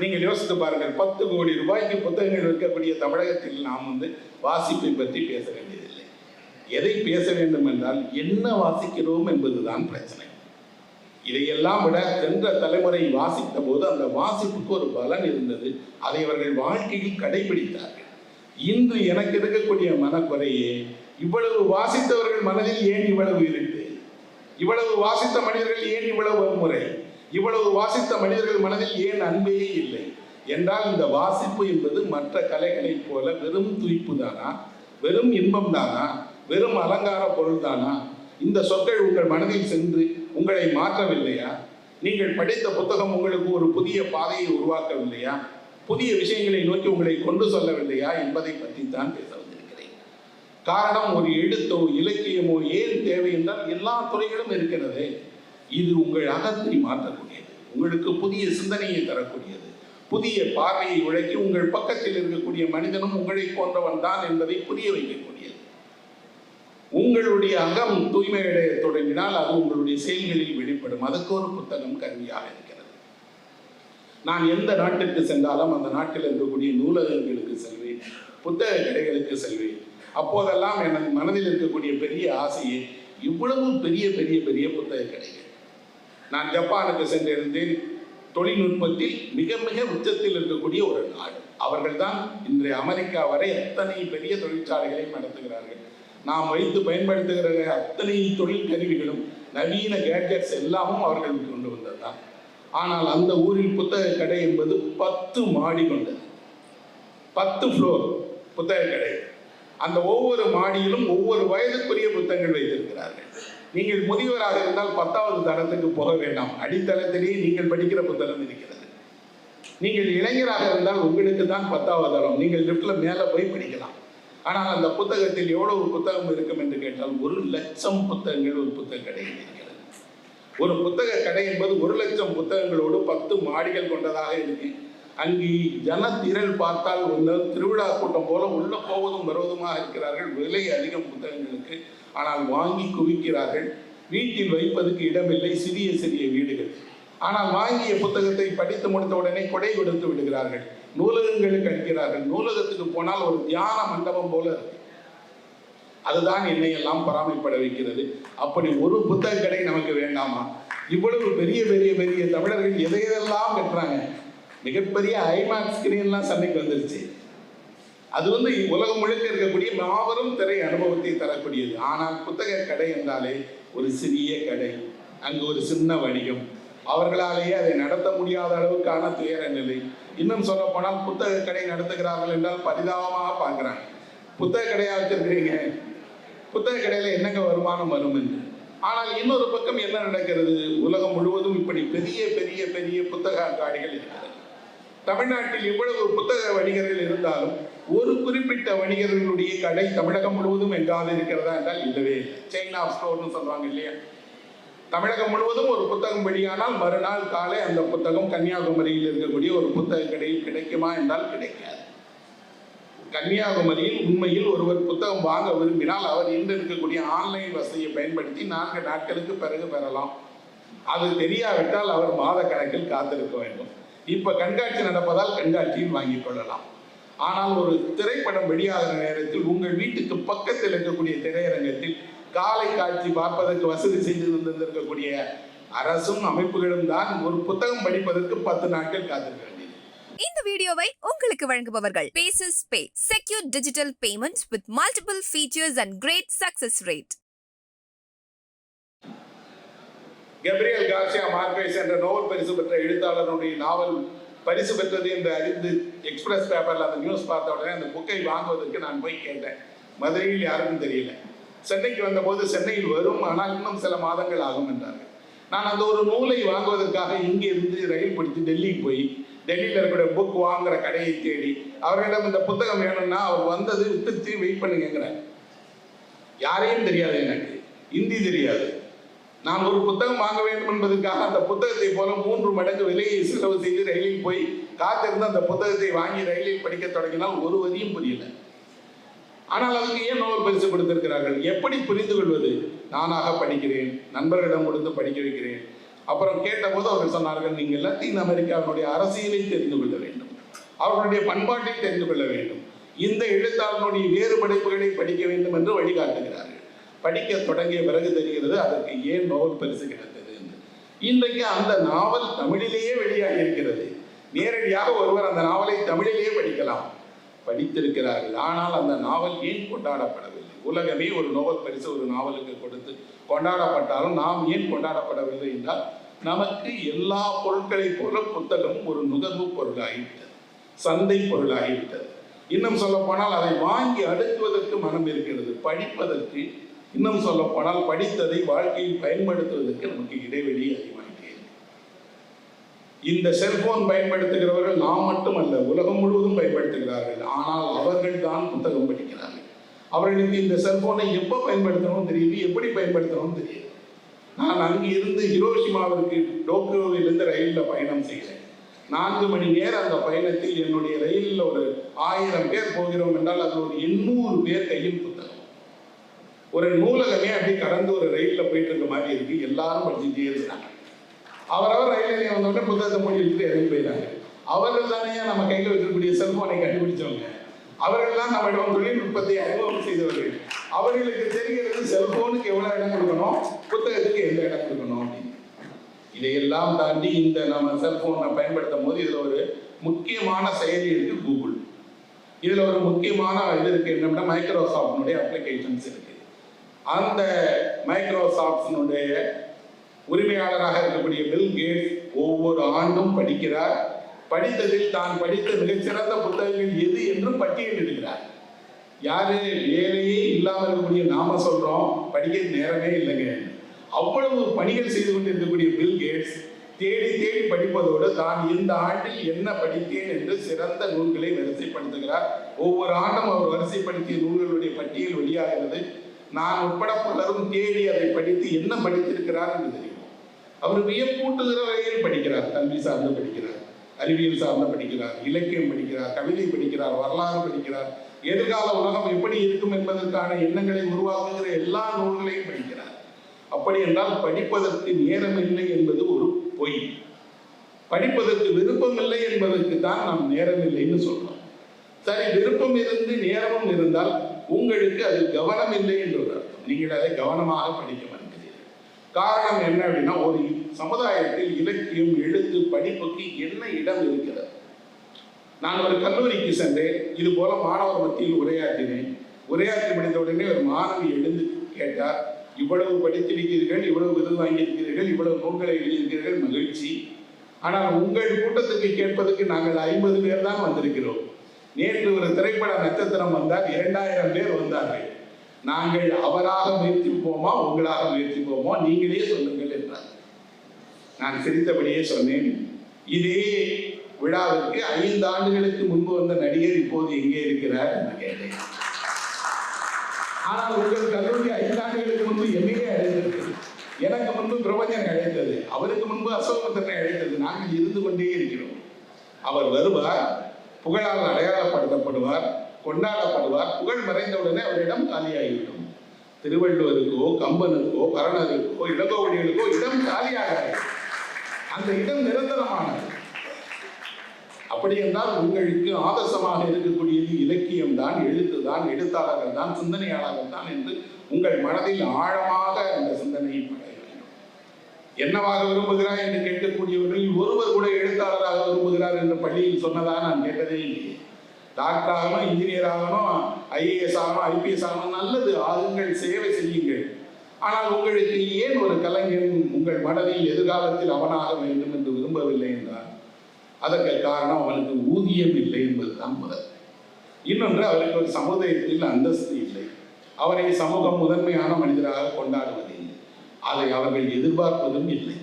நீங்கள் யோசித்து பாருங்கள், 10 கோடி ரூபாய்க்கு புத்தகங்கள் விற்கக்கூடிய தமிழகத்தில் நாம் வாசிப்பை பற்றி பேச வேண்டியதில்லை. எதை பேச வேண்டும் என்றால் என்ன வாசிக்கிறோம் என்பதுதான் பிரச்சனை. இதையெல்லாம் விட சென்ற தலைமுறை வாசித்த போது அந்த வாசிப்புக்கு ஒரு பலன் இருந்தது. அதை அவர்கள் வாழ்க்கையில் கடைபிடித்தார்கள். இன்று எனக்கு இருக்கக்கூடிய மனக்குறையே, இவ்வளவு வாசித்தவர்கள் மனதில் ஏன் இவ்வளவு இருட்டு? இவ்வளவு வாசித்த மனிதர்கள் ஏன் இவ்வளவு வன்முறை? இவ்வளவு வாசித்த மனிதர்கள் மனதில் ஏன் அன்பே இல்லை என்றால், இந்த வாசிப்பு என்பது மற்ற கலைகளைப் போல வெறும் துய்ப்பு தானா? வெறும் இன்பம் தானா? வெறும் அலங்கார பொருள் தானா? இந்த சொற்கள் உங்கள் மனதில் சென்று உங்களை மாற்றவில்லையா? நீங்கள் படித்த புத்தகம் உங்களுக்கு ஒரு புதிய பாதையை உருவாக்கவில்லையா? புதிய விஷயங்களை நோக்கி உங்களை கொண்டு செல்லவில்லையா என்பதை பற்றி தான் பேச வந்திருக்கிறேன். காரணம், ஒரு எழுத்தோ இலக்கியமோ ஏன் தேவை என்றால் எல்லா துறைகளும் இருக்கிறது. இது உங்கள் அகத்தை மாற்றக்கூடியது, உங்களுக்கு புதிய சிந்தனையை தரக்கூடியது, புதிய பார்வையை உழைக்கி உங்கள் பக்கத்தில் இருக்கக்கூடிய மனிதனும் உங்களை போன்றவன் தான் என்பதை புரிய வைக்கக்கூடியது. உங்களுடைய அகம் தூய்மையடைய தொடங்கினால் அது உங்களுடைய செயல்களில் வெளிப்படும். அதுக்கு ஒரு புத்தகம் கருவியாக இருக்கிறது. நான் எந்த நாட்டிற்கு சென்றாலும் அந்த நாட்டில் இருக்கக்கூடிய நூலகங்களுக்கு செல்வேன், புத்தக கடைகளுக்கு செல்வேன். அப்போதெல்லாம் எனது மனதில் இருக்கக்கூடிய பெரிய ஆசையே, இவ்வளவு பெரிய பெரிய பெரிய புத்தக கடைகள். நான் ஜப்பானுக்கு சென்றிருந்தேன். தொழில்நுட்பத்தில் மிக மிக உச்சத்தில் இருக்கக்கூடிய ஒரு நாடு. அவர்கள்தான் இன்றைய அமெரிக்கா வரை அத்தனை பெரிய தொழிற்சாலைகளை நடத்துகிறார்கள். நாம் வைத்து பயன்படுத்துகிற அத்தனை தொழில் கருவிகளும் நவீன கேட்ஜெட்ஸ் எல்லாமும் அவர்களுக்கு கொண்டு வந்ததுதான். ஆனால் அந்த ஊரில் புத்தக கடை என்பது 10 மாடி கொண்டது. 10 ஃப்ளோர் புத்தக கடை. அந்த ஒவ்வொரு மாடியிலும் ஒவ்வொரு வயதுக்குரிய புத்தகங்கள் வைத்திருக்கிறார்கள். நீங்கள் முதியவராக இருந்தால் 10வது தளத்துக்கு போக வேண்டாம், அடித்தளத்திலேயே நீங்கள் படிக்கிற புத்தகம் இருக்கிறது. நீங்கள் இளைஞராக இருந்தால் உங்களுக்கு தான் 10வது தளம், நீங்கள் லிப்ட்ல மேலே போய் படிக்கலாம். ஆனால் அந்த புத்தகத்தில் எவ்வளவு புத்தகம் இருக்கும் என்று கேட்டால் 1,00,000 புத்தகங்கள் ஒரு புத்தக கடையில் இருக்கிறது. ஒரு புத்தக கடை என்பது 1,00,000 புத்தகங்களோடு 10 மாடிகள் கொண்டதாக இருக்கு. அங்கே ஜனத்திரள் பார்த்தால் ஒன்று திருவிழா கூட்டம் போல உள்ள போவதும் வருவதுமாக இருக்கிறார்கள். விலை அதிகம் புத்தகங்களுக்கு, ஆனால் வாங்கி குவிக்கிறார்கள். வீட்டில் வைப்பதற்கு இடமில்லை, சிறிய சிறிய வீடுகள். ஆனால் வாங்கிய புத்தகத்தை படித்து முடித்த உடனே கொடை கொடுத்து விடுகிறார்கள், நூலகங்களுக்கு அளிக்கிறார்கள். நூலகத்துக்கு போனால் ஒரு தியான மண்டபம் போல இருக்கு. அதுதான் என்னையெல்லாம் பராமரிப்பட வைக்கிறது. அப்படி ஒரு புத்தக கடை நமக்கு வேண்டாமா? இவ்வளவு பெரிய பெரிய பெரிய தமிழர்கள் எதையெல்லாம் கட்டுறாங்க. மிகப்பெரிய ஐமேக்ஸ் ஸ்கிரீன்லாம் சண்டைக்கு வந்துருச்சு. அது உலகம் முழுக்க இருக்கக்கூடிய மாபெரும் திரை அனுபவத்தை தரக்கூடியது. ஆனால் புத்தக கடை என்றாலே ஒரு சிறிய கடை, அங்கு ஒரு சின்ன வணிகம். அவர்களாலேயே அதை நடத்த முடியாத அளவுக்கான துயர நிலை. இன்னும் சொல்ல போனால் புத்தக கடை நடத்துகிறார்கள் என்றால் பரிதாபமாக பார்க்குறாங்க. புத்தக கடையாக வச்சிருக்கிறீங்க, புத்தக கடையில் என்னங்க வருமானம் வரும் என்று. ஆனால் இன்னொரு பக்கம் என்ன நடக்கிறது? உலகம் முழுவதும் இப்படி பெரிய பெரிய பெரிய புத்தக அங்காடிகள் இருக்கிறது. தமிழ்நாட்டில் இவ்வளவு புத்தக வணிகர்கள் இருந்தாலும் ஒரு குறிப்பிட்ட வணிகர்களுடைய கடை தமிழகம் முழுவதும் எங்காவது இருக்கிறதா என்றால் இல்லவே இல்லை. செயின் ஆஃப் ஸ்டோர்னு சொல்லுவாங்க இல்லையா? தமிழகம் முழுவதும் ஒரு புத்தகம் வெளியானால் மறுநாள் காலை அந்த புத்தகம் கன்னியாகுமரியில் இருக்கக்கூடிய ஒரு புத்தக கடையில் கிடைக்குமா என்றால் கிடைக்காது. கன்னியாகுமரியில் உண்மையில் ஒருவர் புத்தகம் வாங்க விரும்பினால் அவர் இன்று இருக்கக்கூடிய ஆன்லைன் வசதியை பயன்படுத்தி 4 நாட்களுக்கு பிறகு பெறலாம். அது தெரியாவிட்டால் அவர் மாத கணக்கில் காத்திருக்க வேண்டும். இப்போ கண்காட்சி நடப்பதால் கண்காட்சியில் வாங்கிக் கொள்ளலாம். ஆனால் ஒரு திரைப்படம் வெளியாகிற நேரத்தில் உங்கள் வீட்டுக்கு பக்கத்தில் இருக்கக்கூடிய திரையரங்கத்தில் காலை காட்சி பார்ப்பதற்கு வசதி செய்து தந்திருக்கக்கூடிய அரசும் அமைப்புகளும் தான் ஒரு புத்தகம் படிப்பதற்கு 10 நாட்கள் காத்திருக்க வேண்டியது. இந்த வீடியோவை உங்களுக்கு வழங்குபவர்கள் Pesas pay, secure digital payments with multiple features and great success rate. Gabriel Garcia Marquez என்ற நோபல் பரிசு பெற்ற எழுத்தாளருடைய நாவல் பரிசு பெற்றது என்று அறிந்து எக்ஸ்பிரஸ் பேப்பரில் அந்த நியூஸ் பார்த்த உடனே அந்த புக்கை வாங்குவதற்கு நான் போய் கேட்டேன். மதுரையில் யாருக்கும் தெரியல. சென்னைக்கு வந்தபோது சென்னையில் வரும், ஆனால் இன்னும் சில மாதங்கள் ஆகும் என்றார்கள். நான் அந்த ஒரு நூலை வாங்குவதற்காக இங்கே இருந்து ரயில் பிடித்து டெல்லிக்கு போய் டெல்லியில் இருக்கிற புக் வாங்குகிற கடையை தேடி அவர்களிடம் இந்த புத்தகம் வேணும்னா அவர் வந்தது வித்துச்சு வெயிட் பண்ணுங்கிறார். யாரையும் தெரியாது, எனக்கு ஹிந்தி தெரியாது. நான் ஒரு புத்தகம் வாங்க வேண்டும் என்பதற்காக அந்த புத்தகத்தை போல 3 மடங்கு விலையை செலவு செய்து ரயிலில் போய் காத்திருந்து அந்த புத்தகத்தை வாங்கி ரயிலில் படிக்க தொடங்கினால் ஒரு வரியும் புரியல. ஆனால் அதுக்கு ஏன் நோபல் பரிசு கொடுத்திருக்கிறார்கள்? எப்படி புரிந்து கொள்வது? நானாக படிக்கிறேன், நண்பர்களிடம் கொடுத்து படிக்க வைக்கிறேன். அப்புறம் கேட்டபோது அவர்கள் சொன்னார்கள், நீங்கள் லத்தீன் அமெரிக்காவினுடைய அரசியலை தெரிந்து கொள்ள வேண்டும், அவர்களுடைய பண்பாட்டை தெரிந்து கொள்ள வேண்டும், இந்த எழுத்தாளனுடைய வேறு படைப்புகளை படிக்க வேண்டும் என்று வழிகாட்டுகிறார்கள். படிக்க தொடங்கிய பிறகு தெரிகிறது அதற்கு ஏன் நோபல் பரிசு கிடைத்தது என்று. இன்றைக்கு அந்த நாவல் தமிழிலேயே வெளியாகி இருக்கிறது. நேரடியாக ஒருவர் அந்த நாவலை தமிழிலேயே படிக்கலாம், படித்திருக்கிறார்கள். ஆனால் அந்த நாவல் ஏன் கொண்டாடப்படவில்லை? உலகமே ஒரு நோபல் பரிசு ஒரு நாவலுக்கு கொடுத்து கொண்டாடப்பட்டாலும் நாம் ஏன் கொண்டாடப்படவில்லை என்றால், நமக்கு எல்லா பொருட்களை போல புத்தகம் ஒரு நுகர்வு பொருளாகிவிட்டது, சந்தை பொருளாகிவிட்டது. இன்னும் சொல்ல போனால் அதை வாங்கி அடுக்குவதற்கு மனம் இருக்கிறது, படிப்பதற்கு இன்னும் சொல்ல போனால் படித்ததை வாழ்க்கையில் பயன்படுத்துவதற்கு நமக்கு இடைவெளி அதிகமாகிட்டே இருக்கு. இந்த செல்போன் பயன்படுத்துகிறவர்கள் நாம் மட்டுமல்ல, உலகம் முழுவதும் பயன்படுத்துகிறார்கள். ஆனால் அவர்கள் தான் புத்தகம் படிக்கிறார்கள். அவர்களுக்கு இந்த செல்போனை எப்போ பயன்படுத்தணும் தெரியுது, எப்படி பயன்படுத்தணும் தெரியுது. நான் அங்கு இருந்து ஹிரோஷிமாவிற்கு டோக்கியோவிலிருந்து ரயிலில் பயணம் செய்கிறேன். 4 மணி நேரம் அந்த பயணத்தில் என்னுடைய ரயிலில் ஒரு 1000 பேர் போகிறோம் என்றால் அதில் ஒரு 800 பேர் கையில் புத்தகம். ஒரு நூலகமே அப்படி கடந்து ஒரு ரயிலில் போயிட்டு இருக்க மாதிரி இருக்கு. எல்லாரும் படிச்சுட்டே இருக்கிறாங்க. அவரவர் ரயில் நிலையம் வந்தோடனே புத்தகத்தை மூடி வச்சுட்டு இறங்கி போயிட்டாங்க. அவர்கள் தானே நம்ம கையில் வச்சிருக்கக்கூடிய செல்போனை கண்டுபிடிச்சவங்க. அவர்கள் தான் நம்மிடம் தொழில்நுட்பத்தை அறிமுகம் செய்தவர்கள். அவர்களுக்கு தெரிகிறது செல்போனுக்கு எவ்வளோ இடம் கொடுக்கணும், புத்தகத்துக்கு எந்த இடம் கொடுக்கணும் அப்படின்னு. இதையெல்லாம் தாண்டி இந்த நம்ம செல்போனை பயன்படுத்தும் போது இதில் ஒரு முக்கியமான செயலி இருக்கு, கூகுள். இதில் ஒரு முக்கியமான இது இருக்கு, என்னன்னா மைக்ரோசாஃப்டினுடைய அப்ளிகேஷன்ஸ் இருக்கு. அந்த மைக்ரோசாஃப்டினுடைய உரிமையாளராக இருக்கக்கூடிய பில் கேட்ஸ் ஒவ்வொரு ஆண்டும் படிக்கிறார். படித்ததில் தான் படித்த மிகச்சிறந்த புத்தகங்கள் எது என்றும் பட்டியலிடுகிறார். யாரு வேலையே இல்லாமல் இருக்கக்கூடிய நாம சொல்றோம் படிக்க நேரமே இல்லைங்க. அவ்வளவு பணிகள் செய்து கொண்டிருக்கக்கூடிய பில் கேட்ஸ் தேடி தேடி படிப்பதோடு தான் இந்த ஆண்டில் என்ன படித்தேன் என்று சிறந்த நூல்களை வரிசைப்படுத்துகிறார். ஒவ்வொரு ஆண்டும் அவர் வரிசைப்படுத்திய நூல்களுடைய பட்டியல் வெளியாகிறது. நான் உட்பட பலரும் தேடி அதை படித்து என்ன படித்திருக்கிறார் என்று தெரியும். அவர் வியப்பூட்டுகிற வகையில் படிக்கிறார். கல்வி சார்ந்து படிக்கிறார், அறிவியல் சார்ந்த படிக்கிறார், இலக்கியம் படிக்கிறார், கவிதை படிக்கிறார், வரலாறு படிக்கிறார், எதிர்கால உலகம் எப்படி இருக்கும் என்பதற்கான எண்ணங்களை உருவாக்குகிற எல்லா நூல்களையும் படிக்கிறார். அப்படி என்றால் படிப்பதற்கு நேரம் இல்லை என்பது ஒரு பொய். படிப்பதற்கு விருப்பம் இல்லை என்பதற்கு தான் நாம் நேரம் இல்லைன்னு சொல்றோம். சரி, விருப்பம் இருந்து நேரமும் இருந்தால் உங்களுக்கு அது கவனம் இல்லை என்று ஒரு அர்த்தம். நீங்கள் அதை கவனமாக படிக்க மாட்டீர்கள். காரணம் என்ன அப்படின்னா, ஒரு சமுதாயத்தில் இலக்கியம், எழுத்து, படிப்புக்கு என்ன இடம் இருக்கிறது? நான் ஒரு கல்லூரிக்கு சென்றேன். இது போல மாணவர் மத்தியில் உரையாற்றினேன். உரையாற்றி முடிந்த உடனே ஒரு மாணவி எழுந்து கேட்டார், இவ்வளவு படித்திருக்கிறீர்கள், இவ்வளவு விருது வாங்கியிருக்கிறீர்கள், இவ்வளவு நூல்களை எழுதியிருக்கிறீர்கள், மகிழ்ச்சி. ஆனால் உங்கள் கூட்டத்துக்கு கேட்பதற்கு நாங்கள் 50 பேர் தான் வந்திருக்கிறோம். நேற்று ஒரு திரைப்பட நட்சத்திரம் வந்தால் 2000 பேர் வந்தார்கள். நாங்கள் அவராக முயற்சிப்போமா, உங்களாக முயற்சிப்போமா, நீங்களே சொல்லுங்கள் என்றார். நான் சிரித்தபடியே சொன்னேன், இதே விழாவிற்கு 5 ஆண்டுகளுக்கு முன்பு வந்த நடிகர் இப்போது எங்கே இருக்கிறார் என்று கேட்டேன். ஆனால் உங்கள் கல்லூரி 5 ஆண்டுகளுக்கு முன்பு என்னையே அழைத்தது. எனக்கு முன்பு பிரபஞ்சன் அழைத்தது, அவருக்கு முன்பு அசோகத்தனை அழைத்தது. நாங்கள் இருந்து கொண்டே இருக்கிறோம். அவர் வருவார், புகழால் அடையாளப்படுத்தப்படுவார், கொண்டாடப்படுவார். புகழ் மறைந்தவுடனே அவரிடம் காலியாகிவிடும். திருவள்ளுவருக்கோ, கம்பனுக்கோ, கரணருக்கோ, இளங்கோவடிகளுக்கோ இடம் காலியாகாது. அந்த இடம் நிரந்தரமானது. அப்படி என்றால் உங்களுக்கு ஆதர்சமாக இருக்கக்கூடியது இலக்கியம் தான், எழுத்து தான், எழுத்தாளர்கள் தான், சிந்தனையாளர்கள் தான் என்று உங்கள் மனதில் ஆழமாக அந்த சிந்தனையை படைய வேண்டும். என்னவாக விரும்புகிறார் என்று கேட்கக்கூடியவர்களில் ஒருவர் கூட எழுத்தாளராக விரும்புகிறார் என்று பள்ளியில் சொன்னதாக நான் கேட்டதே இல்லை. டாக்டர் ஆகணும், இன்ஜினியர் ஆகணும், IAS ஆகணும், IPS ஆகணும், நல்லது, ஆகுங்கள், சேவை செய்யுங்கள். ஆனால் உங்களுக்கு ஏன் ஒரு கலைஞன் உங்கள் மனதில் எதிர்காலத்தில் அவனாக வேண்டும் என்று விரும்பவில்லை என்றால் அதற்கு காரணம் அவனுக்கு ஊதியம் இல்லை என்பதுதான் முதல். இன்னொன்று, அவருக்கு ஒரு சமுதாயத்தில் அந்தஸ்து இல்லை. அவரை சமூகம் முதன்மையான மனிதராக கொண்டாடுவதில்லை. அதை அவர்கள் எதிர்பார்ப்பதும் இல்லை.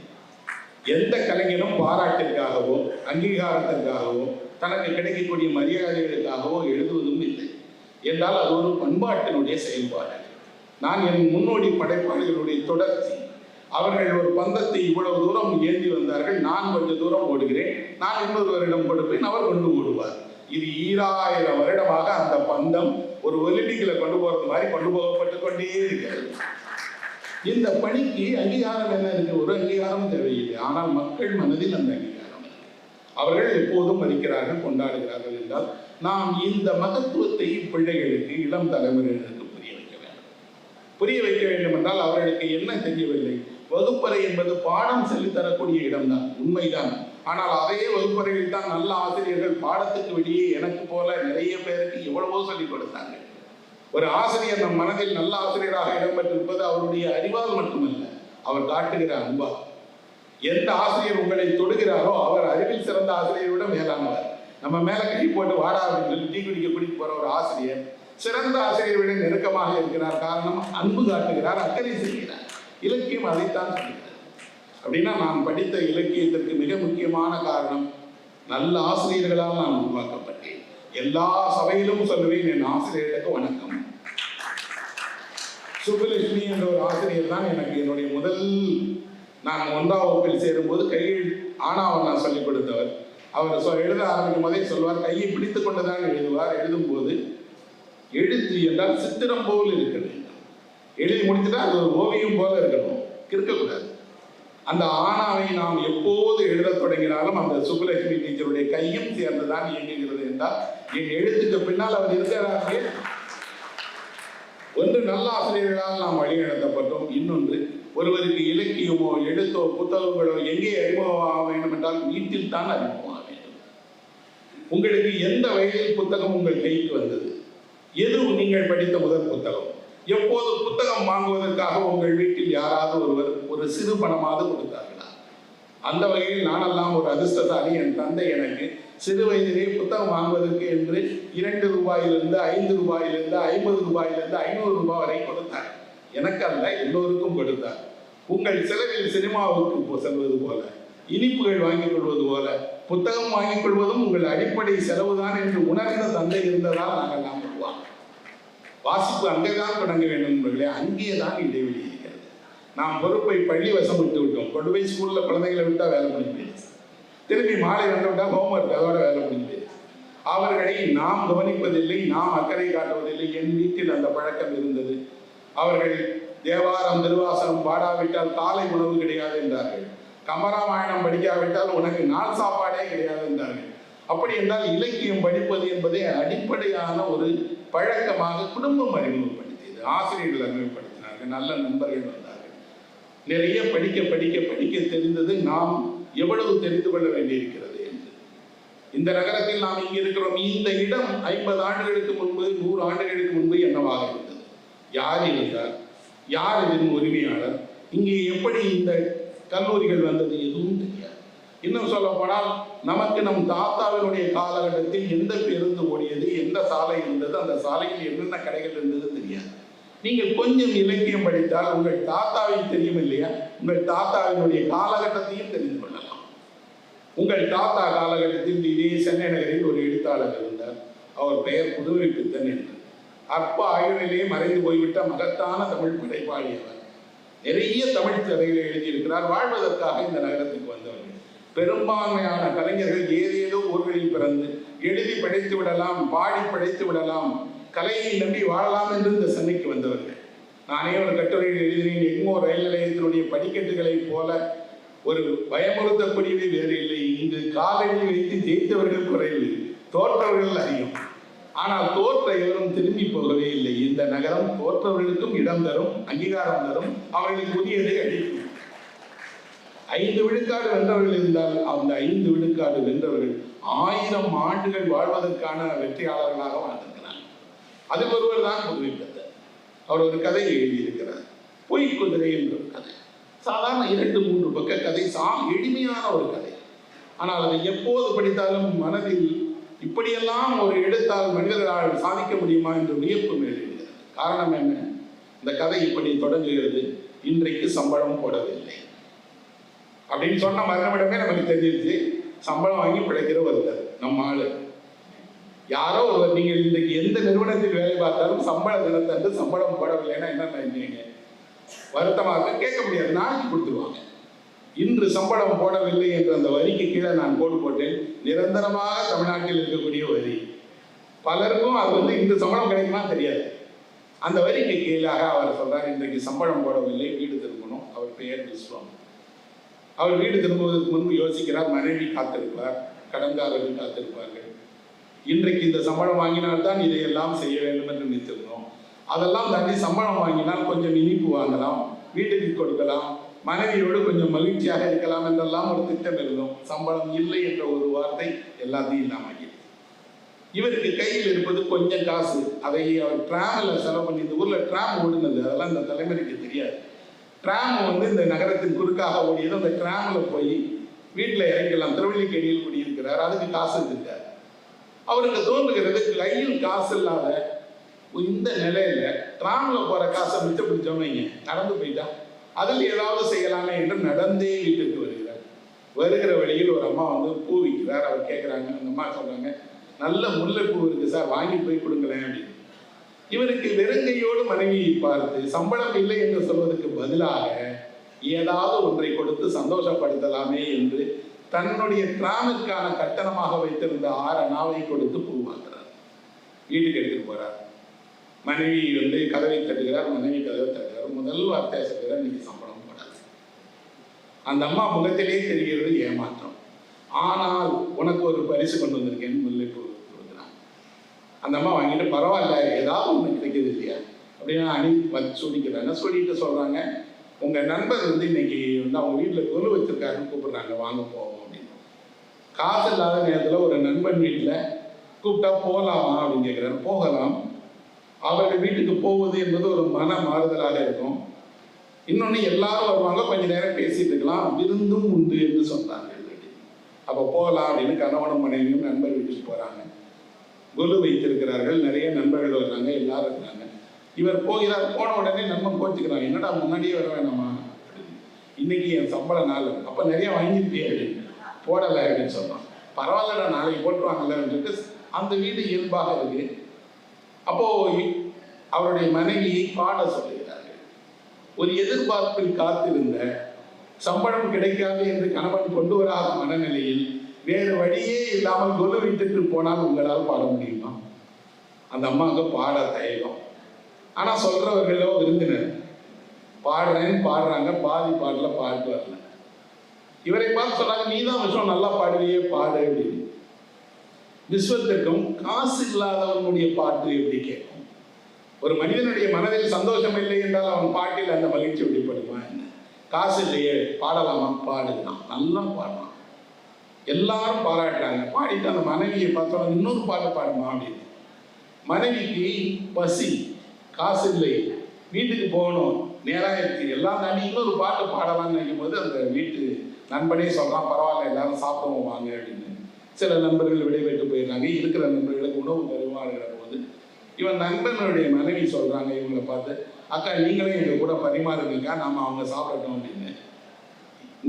எந்த கலைஞனும் பாராட்டிற்காகவோ, அங்கீகாரத்திற்காகவோ, தனக்கு கிடைக்கக்கூடிய மரியாதைகளுக்காகவோ எழுதுவதும் இல்லை என்றால் அது ஒரு பண்பாட்டினுடைய செயல்பாடு. நான் என் முன்னோடி படைப்பாளிகளுடைய தொடர்ச்சி. அவர்கள் ஒரு பந்தத்தை இவ்வளவு தூரம் ஏந்தி வந்தார்கள், நான் கொஞ்சம் தூரம் ஓடுகிறேன், நான் இன்னொருவரிடம் கொடுப்பேன், அவர் கொண்டு ஓடுவார். இது 2000 வருடமாக அந்த பந்தம் ஒரு ஒலிம்பிக்கில் கொண்டு போறது மாதிரி கொண்டு போகப்பட்டு கொண்டே இருக்கிறது. இந்த பணிக்கு அங்கீகாரம் என்ன இருக்கு? ஒரு அங்கீகாரம் தேவையில்லை. ஆனால் மக்கள் மனதில் அந்த அங்கீகாரம் இருக்கு. அவர்கள் எப்போதும் மதிக்கிறார்கள், கொண்டாடுகிறார்கள் என்றால் நாம் இந்த மகத்துவத்தை பிள்ளைகளுக்கு, இளம் தலைமுறையினருக்கு புரிய வைக்க வேண்டும். புரிய வைக்க வேண்டும் என்றால் அவர்களுக்கு என்ன தெரியவில்லை? வகுப்பறை என்பது பாடம் சொல்லித்தரக்கூடிய இடம்தான், உண்மைதான். ஆனால் அதே வகுப்பறையில் தான் நல்ல ஆசிரியர்கள் பாடத்துக்கு வெளியே எனக்கு போல நிறைய பேருக்கு எவ்வளவோ சொல்லிக் கொடுத்தாங்க. ஒரு ஆசிரியர் நம் மனதில் நல்ல ஆசிரியராக இடம்பெற்றிருப்பது அவருடைய அறிவால் மட்டுமல்ல, அவர் காட்டுகிற அன்பா. எந்த ஆசிரியர் உங்களை தொடுகிறாரோ அவர் அறிவில் சிறந்த ஆசிரியரை விட மேலானவர். நம்ம மேல கை போட்டு வாடா அப்படின்னு டீ குடிக்க கூட்டிட்டு போற ஒரு ஆசிரியர் சிறந்த ஆசிரியரை விட நெருக்கமாக இருக்கிறார். காரணம், அன்பு காட்டுகிறார், அக்கறை செய்கிறார். இலக்கியம் அதைத்தான் சொல்கிறார். அப்படின்னா நான் படித்த இலக்கியத்திற்கு மிக முக்கியமான காரணம், நல்ல ஆசிரியர்களால் நான் உருவாக்கப்பட்டேன். எல்லா சபையிலும் சொல்லுவேன், என் ஆசிரியர்களுக்கு வணக்கம். சுப்புலட்சுமி என்ற ஒரு ஆசிரியர் தான் எனக்கு என்னுடைய முதல், நான் 1ஆம் வகுப்பில் சேரும்போது கையில் ஆனாவன் நான் சொல்லிக் கொடுத்தவர். அவர் எழுத ஆரம்பிக்கும் போதே சொல்வார், கையை பிடித்து கொண்டுதான் எழுதுவார். எழுதும்போது எழுத்து என்றால் சித்திரம் போல் இருக்க வேண்டும். எழுதி முடிச்சுட்டா அது ஒரு ஓவியம் போல இருக்கணும், இருக்கக்கூடாது. அந்த ஆனாவை நாம் எப்போது எழுதத் தொடங்கினாலும் அந்த சுப்புலட்சுமி டீச்சருடைய கையும் சேர்ந்துதான் இயங்குகிறது என்றால் என் எழுத்துக்கு பின்னால் அவர் இருக்கிறார்கள். ஒன்று, நல்ல ஆசிரியர்களால் நாம் வழிநடத்தப்பட்டோம். இன்னொன்று, ஒருவருக்கு இலக்கியமோ எழுத்தோ புத்தகங்களோ எங்கே அறிமுகமாக வேண்டும் என்றால் வீட்டில் தான் அறிமுகமாக வேண்டும். உங்களுக்கு எந்த வயதில் புத்தகம் உங்கள் கைக்கு வந்தது? எது நீங்கள் படித்த முதல் புத்தகம்? எப்போது புத்தகம் வாங்குவதற்காக உங்கள் வீட்டில் யாராவது ஒருவர் ஒரு சிறு பணமாவது கொடுத்தார்களா? அந்த வகையில் நானெல்லாம் ஒரு அதிர்ஷ்டசாலி. என் தந்தை எனக்கு சிறு வயதிலே புத்தகம் வாங்குவதற்கு என்று 2 ரூபாயிலிருந்து 5 ரூபாயிலிருந்து 50 ரூபாயிலிருந்து 500 ரூபாய் வரை கொடுத்தார். எனக்கு அல்ல, எல்லோருக்கும் கொடுத்தார். உங்கள் செலவில் சினிமாவுக்கு செல்வது போல, இனிப்புகள் வாங்கிக் கொள்வது போல, புத்தகம் வாங்கிக் கொள்வதும் உங்கள் அடிப்படை செலவுதான் என்று உணர்ந்த தந்தை இருந்ததால் நாங்கள் நாம் வருவாங்க. வாசிப்பு அங்கேதான் தொடங்க வேண்டும் என்பர்களே, அங்கேதான் இடைவெளி இருக்கிறது. நாம் பொறுப்பை பள்ளி வசம் விட்டு விட்டோம். கொண்டு போய் ஸ்கூல்ல குழந்தைகளை விட்டா வேலை முடிஞ்சு போயிடுச்சு. திரும்பி மாலை வந்து விட்டா ஹோம்ஒர்க், அதோட வேலை முடிஞ்சு போயிடுச்சு. அவர்களை நாம் கவனிப்பதில்லை, நாம் அக்கறை காட்டுவதில்லை. என் வீட்டில் அந்த பழக்கம் இருந்தது. அவர்கள் தேவாரம் திருவாசனம் பாடாவிட்டால் காலை உணவு கிடையாது என்றார்கள். கம்பராமாயணம் படிக்காவிட்டால் உனக்கு நாள் சாப்பாடே கிடையாது என்றார்கள். அப்படி என்றால் இலக்கியம் படிப்பது என்பதை அடிப்படையான ஒரு பழக்கமாக குடும்பம் அறிமுகப்படுத்தியது. ஆசிரியர்கள் அறிமுகப்படுத்தினார்கள், நல்ல நண்பர்கள் வந்தார்கள். நிறைய படிக்க படிக்க படிக்க தெரிந்தது நாம் எவ்வளவு தெரிந்து கொள்ள வேண்டியிருக்கிறது என்று. இந்த நகரத்தில் நாம் இங்கே இருக்கிறோம். இந்த இடம் 50 ஆண்டுகளுக்கு முன்பு 100 ஆண்டுகளுக்கு முன்பு என்னவாக இருந்தது? யார் இருந்தார்? யார் இதன் உரிமையாளர்? இங்கே எப்படி இந்த கல்லூரிகள் வந்தது? எதுவும் தெரியாது. இன்னும் சொல்ல போனால் நமக்கு நம் தாத்தாவினுடைய காலகட்டத்தில் எந்த பேருந்து ஓடியது, எந்த சாலை இருந்தது, அந்த சாலையில் என்னென்ன கடைகள் இருந்தது தெரியாது. நீங்கள் கொஞ்சம் இலக்கியம் படித்தால் உங்கள் தாத்தாவை தெரியும் இல்லையா? உங்கள் தாத்தாவினுடைய காலகட்டத்தையும் தெரிந்து கொள்ளலாம். உங்கள் தாத்தா காலகட்டத்தில் இதே சென்னை நகரில் ஒரு எழுத்தாளர் இருந்தார். அவர் பெயர் புதுவை பித்தன் என்று. அற்ப ஆயுளிலே மறைந்து போய்விட்ட மகத்தான தமிழ் படைப்பாளி அவர். நிறைய தமிழ் கதைகளை எழுதியிருக்கிறார். வாழ்வதற்காக இந்த நகரத்துக்கு வந்தவர்கள். பெரும்பான்மையான கலைஞர்கள் ஏதேதோ ஊர்களில் பிறந்து எழுதி படைத்து விடலாம், பாடி படைத்து விடலாம், கலையை நம்பி வாழலாம் என்று இந்த சென்னைக்கு வந்தவர்கள். நானே ஒரு கட்டுரையில் எழுதினேன், எக்மோர் ரயில் நிலையத்தினுடைய படிக்கட்டுகளைப் போல ஒரு பயமுறுத்தக்கூடியது வேறு இல்லை. இங்கு காலடி வைத்து ஜெயித்தவர்கள் குறைவு, தோற்றவர்கள் அதிகம். ஆனால் தோற்ற எவரும் திரும்பி போகவே இல்லை. இந்த நகரம் தோற்றவர்களுக்கும் இடம் தரும், அங்கீகாரம் தரும், அவர்களுக்கு உரியதை அளிக்கும். 5 விழுக்காடு வென்றவர்கள் இருந்தால் அந்த 5 விழுக்காடு வென்றவர்கள் 1000 ஆண்டுகள் வாழ்வதற்கான வெற்றியாளர்களாக வாழ்ந்திருக்கிறார். அதில் ஒருவர் தான் புதுவை பித்தன். அவர் ஒரு கதையை எழுதியிருக்கிறார், பொய்க்குதிரை என்ற ஒரு கதை. சாதாரண 2-3 பக்க கதை, எளிமையான ஒரு கதை. ஆனால் அதை எப்போது படித்தாலும் மனதில் இப்படியெல்லாம் ஒரு எழுத்தால் மனிதர்களால் சாதிக்க முடியுமா என்று வியப்பு மேலிடுகிறது. காரணம் என்ன? இந்த கதை இப்படி தொடங்குகிறது, இன்றைக்கு சம்பளம் போடவில்லை அப்படின்னு சொன்ன மறுநிமிடமே நமக்கு தெரிஞ்சிருச்சு, சம்பளம் வாங்கி பிழைக்கிற ஒருத்தர் நம்ம ஆளு. யாரோ ஒருவர், நீங்கள் இன்றைக்கு எந்த நிறுவனத்தில் வேலை பார்த்தாலும் சம்பள தினத்தன்று சம்பளம் போடவில்லைன்னா என்ன நினைக்கிறீங்க? வருத்தமாக கேட்க முடியாது, நாளைக்கு கொடுத்துருவாங்க. இன்று சம்பளம் போடவில்லை என்ற அந்த வரிக்கு கீழே நான் கோடு போட்டேன், நிரந்தரமாக தமிழ்நாட்டில் இருக்கக்கூடிய வரி. பலருக்கும் அது இன்று சம்பளம் கிடைக்குமா தெரியாது. அந்த வரிக்கு கீழாக அவர் சொல்றார், இன்றைக்கு சம்பளம் போடவில்லை, வீடு திரும்பணும். அவர் பெயர் விஸ்வம். அவர் வீடு திரும்புவதற்கு முன்பு யோசிக்கிறார், மனைவி காத்திருப்பார், கடன்காரர்கள் காத்திருப்பார்கள். இன்றைக்கு இந்த சம்பளம் வாங்கினால்தான் இதையெல்லாம் செய்ய வேண்டும் என்று நினைத்திருந்தோம். அதெல்லாம் தாண்டி சம்பளம் வாங்கினால் கொஞ்சம் இனிப்பு வாங்கலாம், வீட்டுக்கு கொடுக்கலாம், மனைவியோடு கொஞ்சம் மகிழ்ச்சியாக இருக்கலாம் என்றெல்லாம் ஒரு திட்டம் இருந்தோம். சம்பளம் இல்லை என்ற ஒரு வார்த்தை எல்லாத்தையும் இல்லாமல் இவருக்கு கையில் இருப்பது கொஞ்சம் காசு. அதை அவர் டிராமில் செலவு பண்ணி, இந்த ஊரில் டிராம் ஓடுனது, அதெல்லாம் இந்த தலைமுறைக்கு தெரியாது. டிராம் இந்த நகரத்தின் குறுக்காக ஓடியது. அந்த டிராமில் போய் வீட்டில் இறங்கலாம். திருவள்ளிக்கேணியில் குடியிருக்கிறார், அதுக்கு காசு இருக்கார். அவருக்கு தோன்றுகிறது, கையில் காசு இல்லாத இந்த நிலையில டிராமில் போகிற காசை மிச்சம் பிடிச்சோன்னு நடந்து போயிட்டா அதில் ஏதாவது செய்யலாமே என்று நடந்தே வீட்டுக்கு வருகிறார். வருகிற வழியில் ஒரு அம்மா பூ விற்கிறார். அவர் கேட்குறாங்க, அந்த அம்மா சொல்கிறாங்க, நல்ல முல்லைப்பூ இருக்குது சார், வாங்கி போய் கொடுங்களேன் அப்படின்னு. இவருக்கு வெறுங்கையோடு மனைவியை பார்த்து சம்பளம் இல்லை என்று சொல்வதற்கு பதிலாக ஏதாவது ஒன்றை கொடுத்து சந்தோஷப்படுத்தலாமே என்று தன்னுடைய டிராமிற்கான கட்டணமாக வைத்திருந்த 6 அணாவை கொடுத்து பூ வாங்குறார். வீட்டுக்கு எடுத்துட்டு போறார். மனைவி கதவை தட்டுகிறார். மனைவி கதவை தட்டுகிறார். முதல் வார்த்தை சொல்கிறார், இன்னைக்கு சம்பளம் போடாது. அந்த அம்மா முகத்திலே தெரிகிறது ஏமாற்றம். ஆனால் உனக்கு ஒரு பரிசு கொண்டு வந்திருக்கேன்னு முல்லைப்பூ கொடுக்குறாங்க. அந்த அம்மா வாங்கிட்டு, பரவாயில்ல, ஏதாவது ஒன்று கிடைக்கிது இல்லையா அப்படின்னு அணி சொல்லிக்கிறாங்க. சொல்லிட்டு சொல்றாங்க, உங்க நண்பர் இன்னைக்கு அவங்க வீட்டில் கொலு வச்சிருக்காருன்னு கூப்பிடுறாங்க, வாங்க போவோம் அப்படின்னு. காசு இல்லாத நேரத்தில் ஒரு நண்பன் வீட்டில் கூப்பிட்டா போகலாமா அப்படின்னு கேட்குறாரு. போகலாம். அவர்கள் வீட்டுக்கு போவது என்பது ஒரு மன மாறுதலாக இருக்கும். இன்னொன்று, எல்லாரும் வருவாங்க, கொஞ்ச நேரம் பேசிட்டு இருக்கலாம், விருந்தும் உண்டு என்று சொன்னாங்க. அப்போ போகலாம் அப்படின்னு கணவனும் மனைவியும் நண்பர் வீட்டுக்கு போகிறாங்க. குலு வைத்திருக்கிறார்கள், நிறைய நண்பர்கள் வர்றாங்க, எல்லாரும் இருக்கிறாங்க. இவர் போகிறார். போன உடனே நண்பன் கோச்சுக்கிறான், என்னடா முன்னாடியே வர வேணாமா, இன்னைக்கு என் சம்பள நாள், அப்போ நிறைய வாங்கியிருக்கே அப்படின்னு. போடலை அப்படின்னு சொல்கிறான். பரவாயில்லடா, நாளைக்கு போட்டுருவாங்கல்லன்னு சொல்லிட்டு அந்த வீடு இயல்பாக இருக்கு. அப்போ அவருடைய மனைவியை பாட சொல்லுகிறார்கள். ஒரு எதிர்பார்ப்பில் காத்திருந்த, சம்பளம் கிடைக்காது என்று கணவன் கொண்டு வராத மனநிலையில் வேறு வழியே இல்லாமல் கொலு வீட்டுக்கு போனால் உங்களால் பாட முடியுமா? அந்த அம்மாவுக்கு பாட தயக்கம். ஆனால் சொல்றவர்களோ விருந்தினர். பாடுறேன்னு பாடுறாங்க, பாதி பாடல பாட்டு வரல. இவரை பார்த்து சொன்னாங்க, நீ தான் விஷயம் நல்லா பாடுவியே, பாடு அப்படின்னு. விஸ்வத்திற்கும் காசு இல்லாதவனுடைய பாட்டு எப்படி கேட்கும்? ஒரு மனிதனுடைய மனதில் சந்தோஷம் இல்லை என்றால் அவன் பாட்டில் அந்த மகிழ்ச்சி வெளிப்படுமா என்ன? காசு இல்லையே, பாடலாமா, பாடுதான், நல்லா பாடலாம். எல்லாரும் பாராட்டுறாங்க. பாடிட்டு அந்த மனைவியை பார்த்தோம், இன்னொரு பாட்டு பாடுமா அப்படின்னு. மனைவிக்கு பசி, காசு இல்லை, வீட்டுக்கு போகணும், நேராக இருக்கு, எல்லாம் தாண்டி இன்னொரு பாட்டு பாடலாம்னு நினைக்கும் போது அந்த வீட்டு நண்பனே சொல்றான், பரவாயில்ல, எல்லாரும் சாப்பிடுவோம் வாங்க அப்படின்னு. சில நண்பர்கள் விடைபெற்று போயிடுறாங்க. இருக்கிற நண்பர்களுக்கு உணவு பரிமாறுகிற போது இவன் நண்பனுடைய மனைவி சொல்றாங்க இவங்களை பார்த்து, அக்கா நீங்களே எங்க கூட பரிமாறுங்கக்கா, நாம அவங்க சாப்பிடட்டும் அப்படின்னு.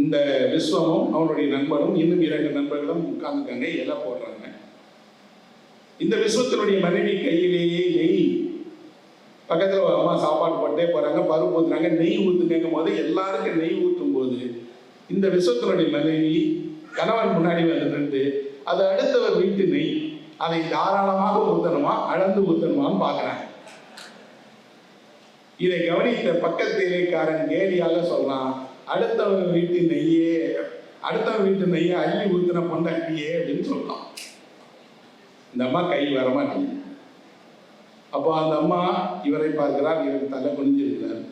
இந்த விஸ்வமும் அவனுடைய நண்பனும் இன்னும் 2 நண்பர்களும் உட்கார்ந்துக்காங்க, இலை போடுறாங்க. இந்த விஸ்வத்தினுடைய மனைவி கையிலேயே நெய், பக்கத்துல ஒரு அம்மா சாப்பாடு போட்டே போறாங்க, பருப்பு ஊத்துறாங்க, நெய் ஊத்துங்க போது எல்லாருக்கும் நெய் ஊற்றும் போது இந்த விஸ்வத்தினுடைய மனைவி கணவன் முன்னாடி வந்து அது அடுத்தவர் வீட்டு நெய், அதை தாராளமாக ஊத்தணுமா, அளந்து ஊத்தணுமான்னு பாக்குறாங்க. இதை கவனித்த பக்கத்திலேக்காரன் கேலியாக சொல்றான், அடுத்தவன் வீட்டு நெய்யே அள்ளி ஊத்தின பொண்டாட்டியே அப்படின்னு சொல்றான். இந்த அம்மா கை வரமாட்டேங்குது. அப்போ அந்த அம்மா இவரை பார்க்கிறார். இவர் தலை குனிஞ்சிருக்கிறார்.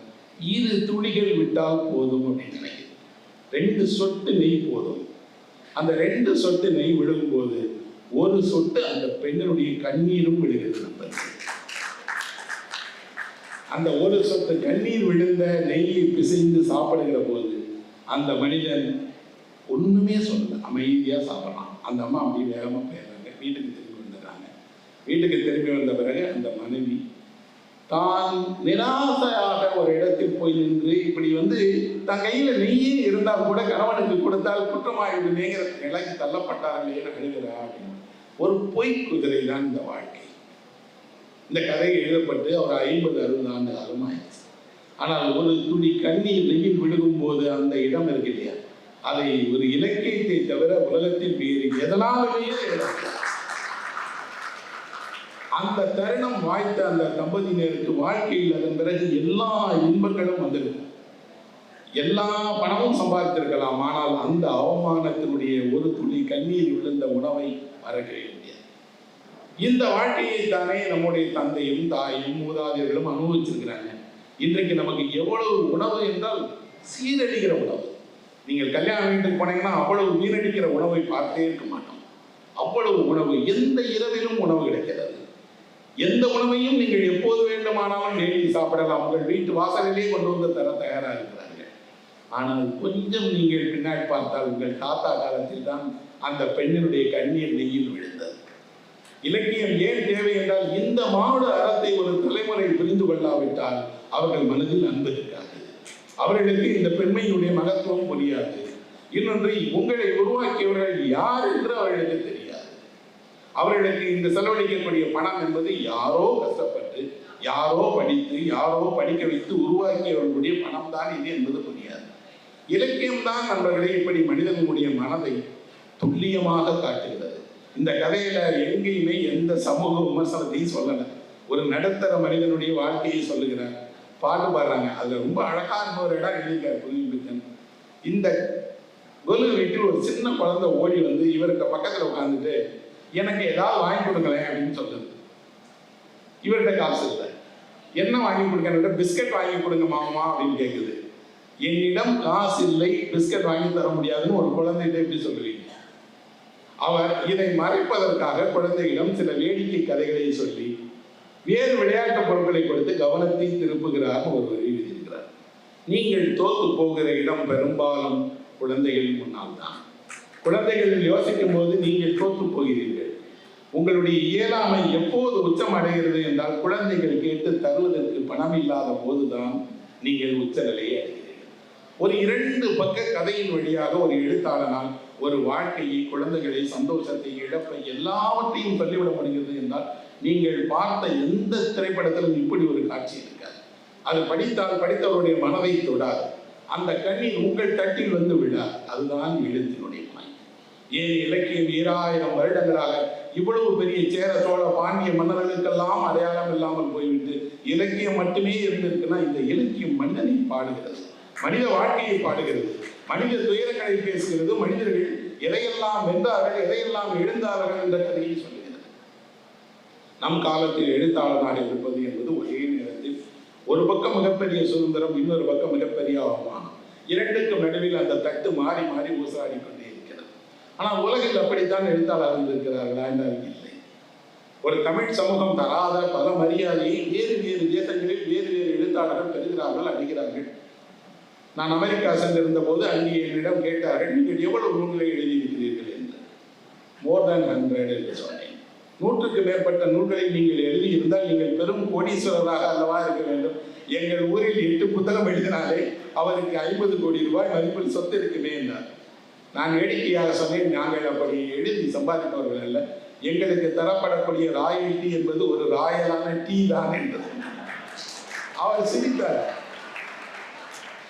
2 துளிகள் விட்டால் போதும் அப்படின்னு நினைக்கிறேன். 2 சொட்டு நெய் போதும். அந்த 2 சொட்டு நெய் விழும்போது 1 சொட்டு அந்த பெண்ணுடைய கண்ணீரும் விழுகிறது. அந்த 1 சொட்டு கண்ணீர் விழுந்த நெய்யை பிசைந்து சாப்பிடுகிற போது அந்த மனிதன் ஒண்ணுமே சொல்லல, அமைதியா சாப்பிடலாம். அந்த அம்மா அப்படி வேகமா போயிடுறாங்க. வீட்டுக்கு திரும்பி வந்துடுறாங்க. வீட்டுக்கு திரும்பி வந்த பிறகு அந்த மனைவி தான் நிராசையாக ஒரு இடத்தில் போய் நின்று இப்படி தன் கையில நெய்யே இருந்தால் கூட கணவனுக்கு கொடுத்தால் குற்றமாயிடுமேங்கிற நிலைக்கு தள்ளப்பட்டார்களே அழுகிறா அப்படின்னு. ஒரு பொய் குதிரை தான் இந்த வாழ்க்கை. இந்த கதை எழுதப்பட்டு அவர் 50-60 ஆண்டு காலமாயிடுச்சு. ஆனால் ஒரு துளி கண்ணீர் நெய்யில் விழுகும் போது அந்த இடம் இருக்கு இல்லையா, அதை ஒரு இலக்கியத்தை தவிர உலகத்தில் வேறு எதனாலுமே அந்த தருணம் வாய்த்த அந்த தம்பதியினருக்கு வாழ்க்கையில் அதன் பிறகு எல்லா இன்பங்களும் வந்திருக்கும். எல்லா பணமும் சம்பாதித்திருக்கலாம். ஆனால் அந்த அவமானத்தினுடைய ஒரு துளி கண்ணீர் விழுந்த உணவை மறக்கவே முடியாது. இந்த வாழ்க்கையை தானே நம்முடைய தந்தையும் தாயும் மூதாதையர்களும் அனுபவிச்சிருக்கிறாங்க. இன்றைக்கு நமக்கு எவ்வளவு உணவு என்றால் சீரடிக்கிற உணவு. நீங்கள் கல்யாண வீட்டுக்கு போனீங்கன்னா அவ்வளவு வீணடிக்கிற உணவை பார்த்தே இருக்க மாட்டோம். அவ்வளவு உணவு, எந்த இரவிலும் உணவு கிடைக்கிறது. எந்த உணவையும் நீங்கள் எப்போது வேண்டுமானாலும் நேரில் சாப்பிடலாம். உங்கள் வீட்டு வாசலிலே கொண்டு வந்து தர தயாராக இருக்கிறார்கள். ஆனால் கொஞ்சம் நீங்கள் பின்னாடி பார்த்தால் உங்கள் தாத்தா காலத்தில் தான் அந்த பெண்ணினுடைய கண்ணீர் நெய்யில் விழுந்தது. இலக்கியம் ஏன் தேவை என்றால் இந்த மானுட அறத்தை ஒரு தலைமுறை புரிந்து கொள்ளாவிட்டால் அவர்கள் மனதில் அன்பு இருக்காது. அவர்களுக்கு இந்த பெண்மையினுடைய மகத்துவம் புரியாது. இன்னொன்று, உங்களை உருவாக்கியவர்கள் யார் என்று அவர்களுக்கு தெரியாது. அவர்களுக்கு இந்த செலவழிக்கக்கூடிய பணம் என்பது யாரோ கஷ்டப்பட்டு, யாரோ படித்து, யாரோ படிக்க வைத்து உருவாக்கியவர்களுடைய பணம் தான் இது என்பது புரியாது. இலக்கியம்தான் நண்பர்களே இப்படி மனிதனுடைய மனதை துல்லியமாக காட்டுகிறது. இந்த கதையில எங்கேயுமே எந்த சமூக விமர்சனத்தையும் சொல்லலை. ஒரு நடுத்தர மனிதனுடைய வாழ்க்கையை சொல்லுகிறார். பாட்டு பாடுறாங்க. அதுல ரொம்ப அழகான ஒரு இடம் எழுதியிருக்கார் புதுமைப்பித்தன். இந்த கொலு வீட்டில் ஒரு சின்ன குழந்தை ஓடி வந்து இவருக்கு பக்கத்துல உட்காந்துட்டு எனக்கு ஏதாவது வாங்கி கொடுங்களேன் அப்படின்னு சொல்லுது. இவர்கிட்ட காசு இல்லை. என்ன வாங்கி கொடுக்க? பிஸ்கட் வாங்கி கொடுங்க மாமா அப்படின்னு கேட்குது. என்னிடம் காசு இல்லை, பிஸ்கட் வாங்கி தர முடியாதுன்னு ஒரு குழந்தைகிட்ட எப்படி சொல்லுவீங்க? அவர் இதை மறைப்பதற்காக குழந்தையிடம் சில வேடிக்கை கதைகளை சொல்லி வேறு விளையாட்டு பொருட்களை கொடுத்து கவனத்தை திருப்புகிறார். ஒரு வரி எழுதியிருக்கிறார். நீங்கள் தோத்து போகிற இடம் பெரும்பாலும் குழந்தைகள் முன்னால் தான். குழந்தைகள் யோசிக்கும் போது நீங்கள் தோத்து போகிறீர்கள். உங்களுடைய இயலாமை எப்போது உச்சம் அடைகிறது என்றால் குழந்தைகள் கேட்டு தருவதற்கு பணம் இல்லாத போதுதான் நீங்கள் உச்சநிலையை அடைகிறீர்கள். ஒரு 2 பக்க கதையின் வழியாக ஒரு எழுத்தாளனால் ஒரு வாழ்க்கையை, குழந்தைகளை, சந்தோஷத்தை, இழப்பை எல்லாவற்றையும் சொல்லிவிட முடிகிறது என்றால் நீங்கள் பார்த்த எந்த திரைப்படத்திலும் இப்படி ஒரு காட்சி இருக்காது. அது படித்தால் படித்தவருடைய மனதை தொடாது. அந்த கண்ணீர் உங்கள் தட்டில் வந்து விடாது. அதுதான் எழுத்தினுடைய மனம். ஏன் இலக்கியம் 2000 வருடங்களாக இவ்வளவு பெரிய சேர சோழ பாண்டிய மன்னர்களுக்கெல்லாம் அடையாளம் இல்லாமல் போய்விட்டு இலக்கியம் மட்டுமே இருந்திருக்குன்னா, இந்த இலக்கியம் மனிதனை பாடுகிறது, மனித வாழ்க்கையை பாடுகிறது, மனித துயரங்களை பேசுகிறது, மனிதர்கள் எதையெல்லாம் வென்றார்கள், எதையெல்லாம் எழுந்தார்கள் என்ற கதையை சொல்லுகிறது. நம் காலத்தில் எழுத்தாளராக இருப்பது என்பது ஒரே நேரத்தில் ஒரு பக்கம் மிகப்பெரிய சுதந்திரம், இன்னொரு பக்கம் மிகப்பெரிய அவமானம். இரண்டுக்கும் நடுவில் அந்த தட்டு மாறி மாறி ஊசாடி கொண்டே இருக்கிறது. ஆனால் உலகில் அப்படித்தான் எழுத்தாளர்கள் இருக்கிறார்களா என்றால் இல்லை. ஒரு தமிழ் சமூகம் தராத பல மரியாதையை வேறு வேறு தேசங்களில் வேறு வேறு எழுத்தாளர்கள் பெறுகிறார்கள், அடைகிறார்கள். நான் அமெரிக்கா சென்றிருந்த போது அங்கே என்னிடம் கேட்டார்கள், நீங்கள் எவ்வளவு நூல்களை எழுதியிருக்கிறீர்கள் என்று. மோர் தேன் 100 என்று சொன்னேன். 100க்கு மேற்பட்ட நூல்களை நீங்கள் எழுதியிருந்தால் நீங்கள் பெரும் கோடீஸ்வரராக அல்லவா இருக்க வேண்டும். எங்கள் ஊரில் 8 புத்தகம் எழுதினாலே அவருக்கு 50 கோடி ரூபாய் மதிப்பில் சொத்து இருக்குமே என்றார். நான் வேடிக்கையாக சொன்னேன், நாங்கள் அப்படி எழுதி சம்பாதிப்பவர்கள் அல்ல, எங்களுக்கு தரப்படக்கூடிய ராயல்டி என்பது ஒரு ராயலான டீ தான் என்றது. அவர் சிரித்தார்.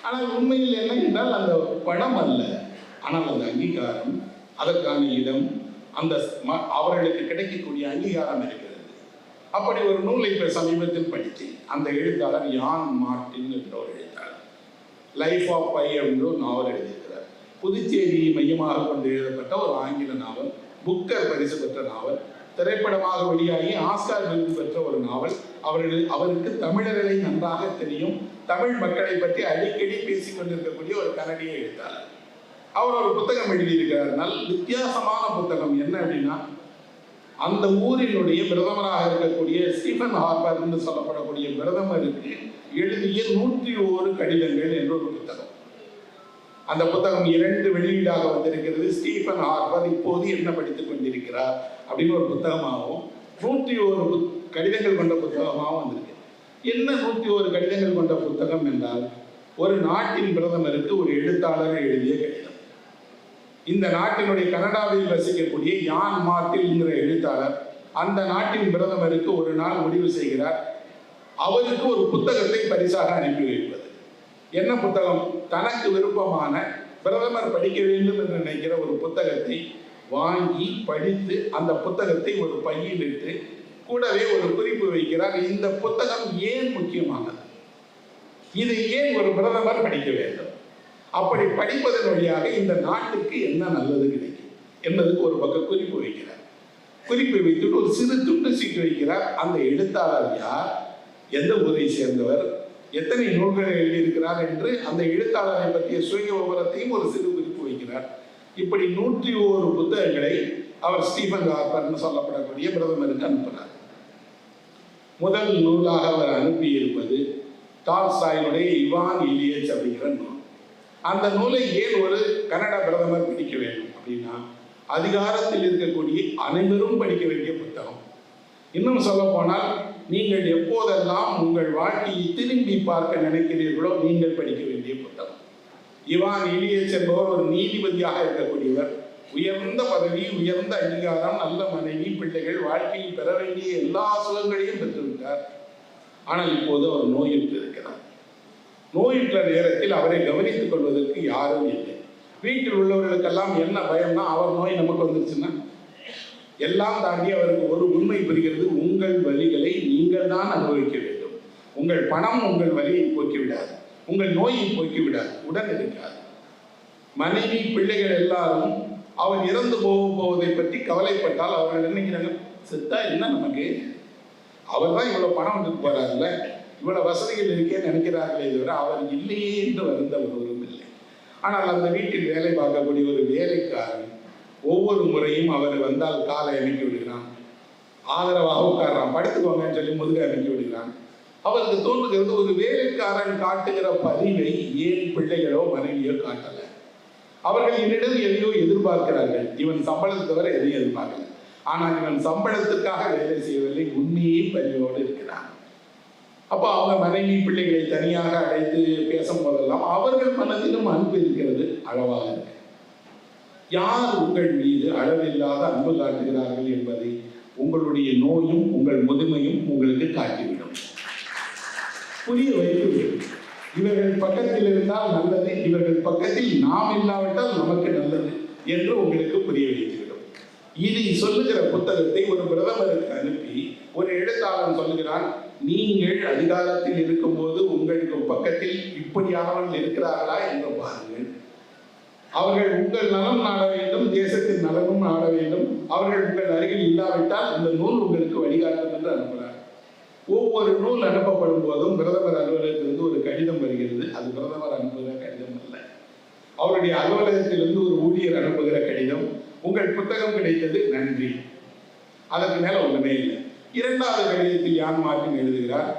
ஆனால் உண்மையில் என்ன என்றால் அந்த பணம் அல்ல, ஆனால் அந்த அங்கீகாரம், அதற்கான இடம், அந்த அவர்களுக்கு கிடைக்கக்கூடிய அங்கீகாரம் இருக்கிறது. அப்படி ஒரு நூலை இப்போ சமீபத்தில் படித்தேன். அந்த எழுத்தாளர் யான் மார்ட்டின் என்ற ஒரு எழுத்தாளர் லைஃப் ஆஃப் பை என்ற ஒரு நாவல் எழுதியிருக்கிறார். புதுச்சேரியை மையமாக கொண்டு எழுதப்பட்ட ஒரு ஆங்கில நாவல், புக்கர் பரிசு பெற்ற நாவல், திரைப்படமாக வெளியாகி ஆஸ்கார் விருது பெற்ற ஒரு நாவல். அவருக்கு தமிழர்களை நன்றாக தெரியும், தமிழ் மக்களை பற்றி அடிக்கடி பேசிக் கொண்டிருக்கக்கூடிய ஒரு கனடிய எழுத்தாளர். அவர் ஒரு புத்தகம் எழுதியிருக்கிறார், வித்தியாசமான புத்தகம். என்ன அப்படின்னா, அந்த ஊரினுடைய பிரதமராக இருக்கக்கூடிய ஸ்டீஃபன் ஹார்பர் என்று சொல்லப்படக்கூடிய பிரதமருக்கு எழுதிய 101 கடிதங்கள் என்ற ஒரு புத்தகம். அந்த புத்தகம் 2 வெளியீடாக வந்திருக்கிறது. ஸ்டீஃபன் ஹார்பர் இப்போது என்ன படித்துக் கொண்டிருக்கிறார் அப்படின்னு ஒரு புத்தகமாகவும், 101 கடிதங்கள் கொண்ட புத்தகமாகவும் வந்திருக்கு. என்ன 101 கடிதங்கள் கொண்ட புத்தகம் என்றால், ஒரு நாட்டின் பிரதமருக்கு ஒரு எழுத்தாளர் எழுதிய கடிதம். இந்த நாட்டினுடைய கனடாவில் வசிக்கக்கூடிய யான் மார்ட்டின் என்கிற எழுத்தாளர் அந்த நாட்டின் பிரதமருக்கு ஒரு நாள் முடிவு செய்கிறார், அவருக்கு ஒரு புத்தகத்தை பரிசாக அனுப்பி வைப்பது. என்ன புத்தகம்? தனக்கு விருப்பமான, பிரதமர் படிக்க வேண்டும் என்று நினைக்கிற ஒரு புத்தகத்தை வாங்கி படித்து அந்த புத்தகத்தை ஒரு பையில் இட்டு கூடவே ஒரு குறிப்பு வைக்கிறார். இந்த புத்தகம் ஏன் முக்கியமானது, இதை ஏன் ஒரு பிரதமர் படிக்க வேண்டும், அப்படி படிப்பதன் வழியாக இந்த நாட்டுக்கு என்ன நல்லது கிடைக்கும் என்பதற்கு ஒரு பக்கம் குறிப்பு வைக்கிறார். குறிப்பை வைத்துட்டு ஒரு சிறு துண்டு சீட்டு வைக்கிறார். அந்த எழுத்தாளர் யார், எந்த ஊரை சேர்ந்தவர், எத்தனை நூல்களை எழுதியிருக்கிறார் என்று அந்த எழுத்தாளரை பற்றிய சுய விவரத்தையும் ஒரு சிறு குறிப்பு வைக்கிறார். இப்படி 101 புத்தகங்களை அவர் ஸ்டீபன் ஹார்ப்பர்னு சொல்லப்படக்கூடிய பிரதமருக்கு அனுப்பினார். முதல் நூலாக அவர் அனுப்பியிருப்பது டால்ஸ்டாயினுடைய இவான் இலியச் அப்படிங்கிற நூல். அந்த நூலை ஏன் ஒரு கனடா பிரதமர் படிக்க வேண்டும் அப்படின்னா, அதிகாரத்தில் இருக்கக்கூடிய அனைவரும் படிக்க வேண்டிய புத்தகம். இன்னும் சொல்ல போனால், நீங்கள் எப்போதெல்லாம் உங்கள் வாழ்க்கையை திரும்பி பார்க்க நினைக்கிறீர்களோ நீங்கள் படிக்க வேண்டிய புத்தகம். இவான் இலியச் என்பவர் ஒரு நீதிபதியாக இருக்கக்கூடியவர். உயர்ந்த பதவி, உயர்ந்த அங்கீகாரம், நல்ல மனைவி, பிள்ளைகள், வாழ்க்கையில் பெற வேண்டிய எல்லா சுகங்களையும் பெற்றுவிட்டார். ஆனால் இப்போது அவர் நோயுற்று இருக்கிறார். நோயுற்ற நேரத்தில் அவரை கவனித்துக் கொள்வதற்கு யாரும் இல்லை. வீட்டில் உள்ளவர்களுக்கெல்லாம் என்ன பயம்னா, அவர் நோய் நமக்கு வந்துருச்சுன்னா, எல்லாம் தாண்டி அவருக்கு ஒரு உண்மை புரிகிறது. உங்கள் வலிகளை நீங்கள் தான் அனுபவிக்க வேண்டும். உங்கள் பணம் உங்கள் வலியை போக்கிவிடாது, உங்கள் நோயை போக்கிவிடாது, உடன் இருக்காது. மனைவி, பிள்ளைகள் எல்லாரும் அவர் இறந்து போவதை பற்றி கவலைப்பட்டால் அவர்கள் நினைக்கிறாங்க, செத்தா என்ன நமக்கு, அவர் தான் இவ்வளவு பணம் வந்துட்டு போறாருல்ல, இவ்வளவு வசதிகள் இருக்கே நினைக்கிறார்களே தவிர அவர் இல்லையே என்று வருந்த ஒருவரும் இல்லை. ஆனால் அந்த வீட்டில் வேலை பார்க்கக்கூடிய ஒரு வேலைக்காரன் ஒவ்வொரு முறையும் அவர் வந்தால் காலை அமைக்கி விடுகிறான், ஆதரவாக உட்கார்றான், படுத்துக்கோங்கன்னு சொல்லி முதுகை அமைக்கி விடுகிறான். அவருக்கு தோன்றுகிறது, ஒரு வேலைக்காரன் காட்டுகிற பதிவை ஏன் பிள்ளைகளோ மனைவியோ காட்டல. அவர்கள் என்னிடம் எதையோ எதிர்பார்க்கிறார்கள், இவன் சம்பளத்தை தவிர எதையும் எதிர்பார்க்கல. ஆனால் இவன் சம்பளத்துக்காக வேலை செய்யவில்லை, உண்மையே பணியோடு இருக்கிறான். அப்போ அவங்க மனைவி பிள்ளைகளை தனியாக அழைத்து பேசும் போதெல்லாம் அவர்கள் மனதிலும் அன்பு இருக்கிறது, அளவாக இருக்கு. யார் உங்கள் மீது அளவில்லாத அன்பு காட்டுகிறார்கள் என்பதை உங்களுடைய நோயும் உங்கள் முதுமையும் உங்களுக்கு காட்டிவிடும். புரிய வைத்து, இவர்கள் பக்கத்தில் இருந்தால் நல்லது, இவர்கள் பக்கத்தில் நாம் இல்லாவிட்டால் நமக்கு நல்லது என்று உங்களுக்கு புரிய வைத்துவிடும். இதை சொல்லுகிற புத்தகத்தை ஒரு பிரதமருக்கு அனுப்பி ஒரு எழுத்தாளன் சொல்லுகிறான், நீங்கள் அதிகாரத்தில் இருக்கும்போது உங்களுக்கு பக்கத்தில் இப்படியானவர்கள் இருக்கிறார்களா என்று பாருங்கள். அவர்கள் உங்கள் நலம் நாட வேண்டும், தேசத்தின் நலனும் நாட வேண்டும். அவர்கள் உங்கள் அருகில் இல்லாவிட்டால் இந்த நூல் உங்களுக்கு வழிகாட்டும் என்று அனுப்புகிறார். ஒவ்வொரு நூல் அனுப்பப்படும் போதும் பிரதமர் அலுவலகத்திலிருந்து ஒரு கடிதம் வருகிறது. அது பிரதமர் அனுப்புகிற கடிதம் அல்ல, அவருடைய அலுவலகத்திலிருந்து ஒரு ஊழியர் அனுப்புகிற கடிதம். உங்கள் புத்தகம் கிடைத்தது, நன்றி. அதற்கு மேல ஒன்றுமே இல்லை. இரண்டாவது கடிதத்தில் யான் மார்ட்டின் எழுதுகிறார்,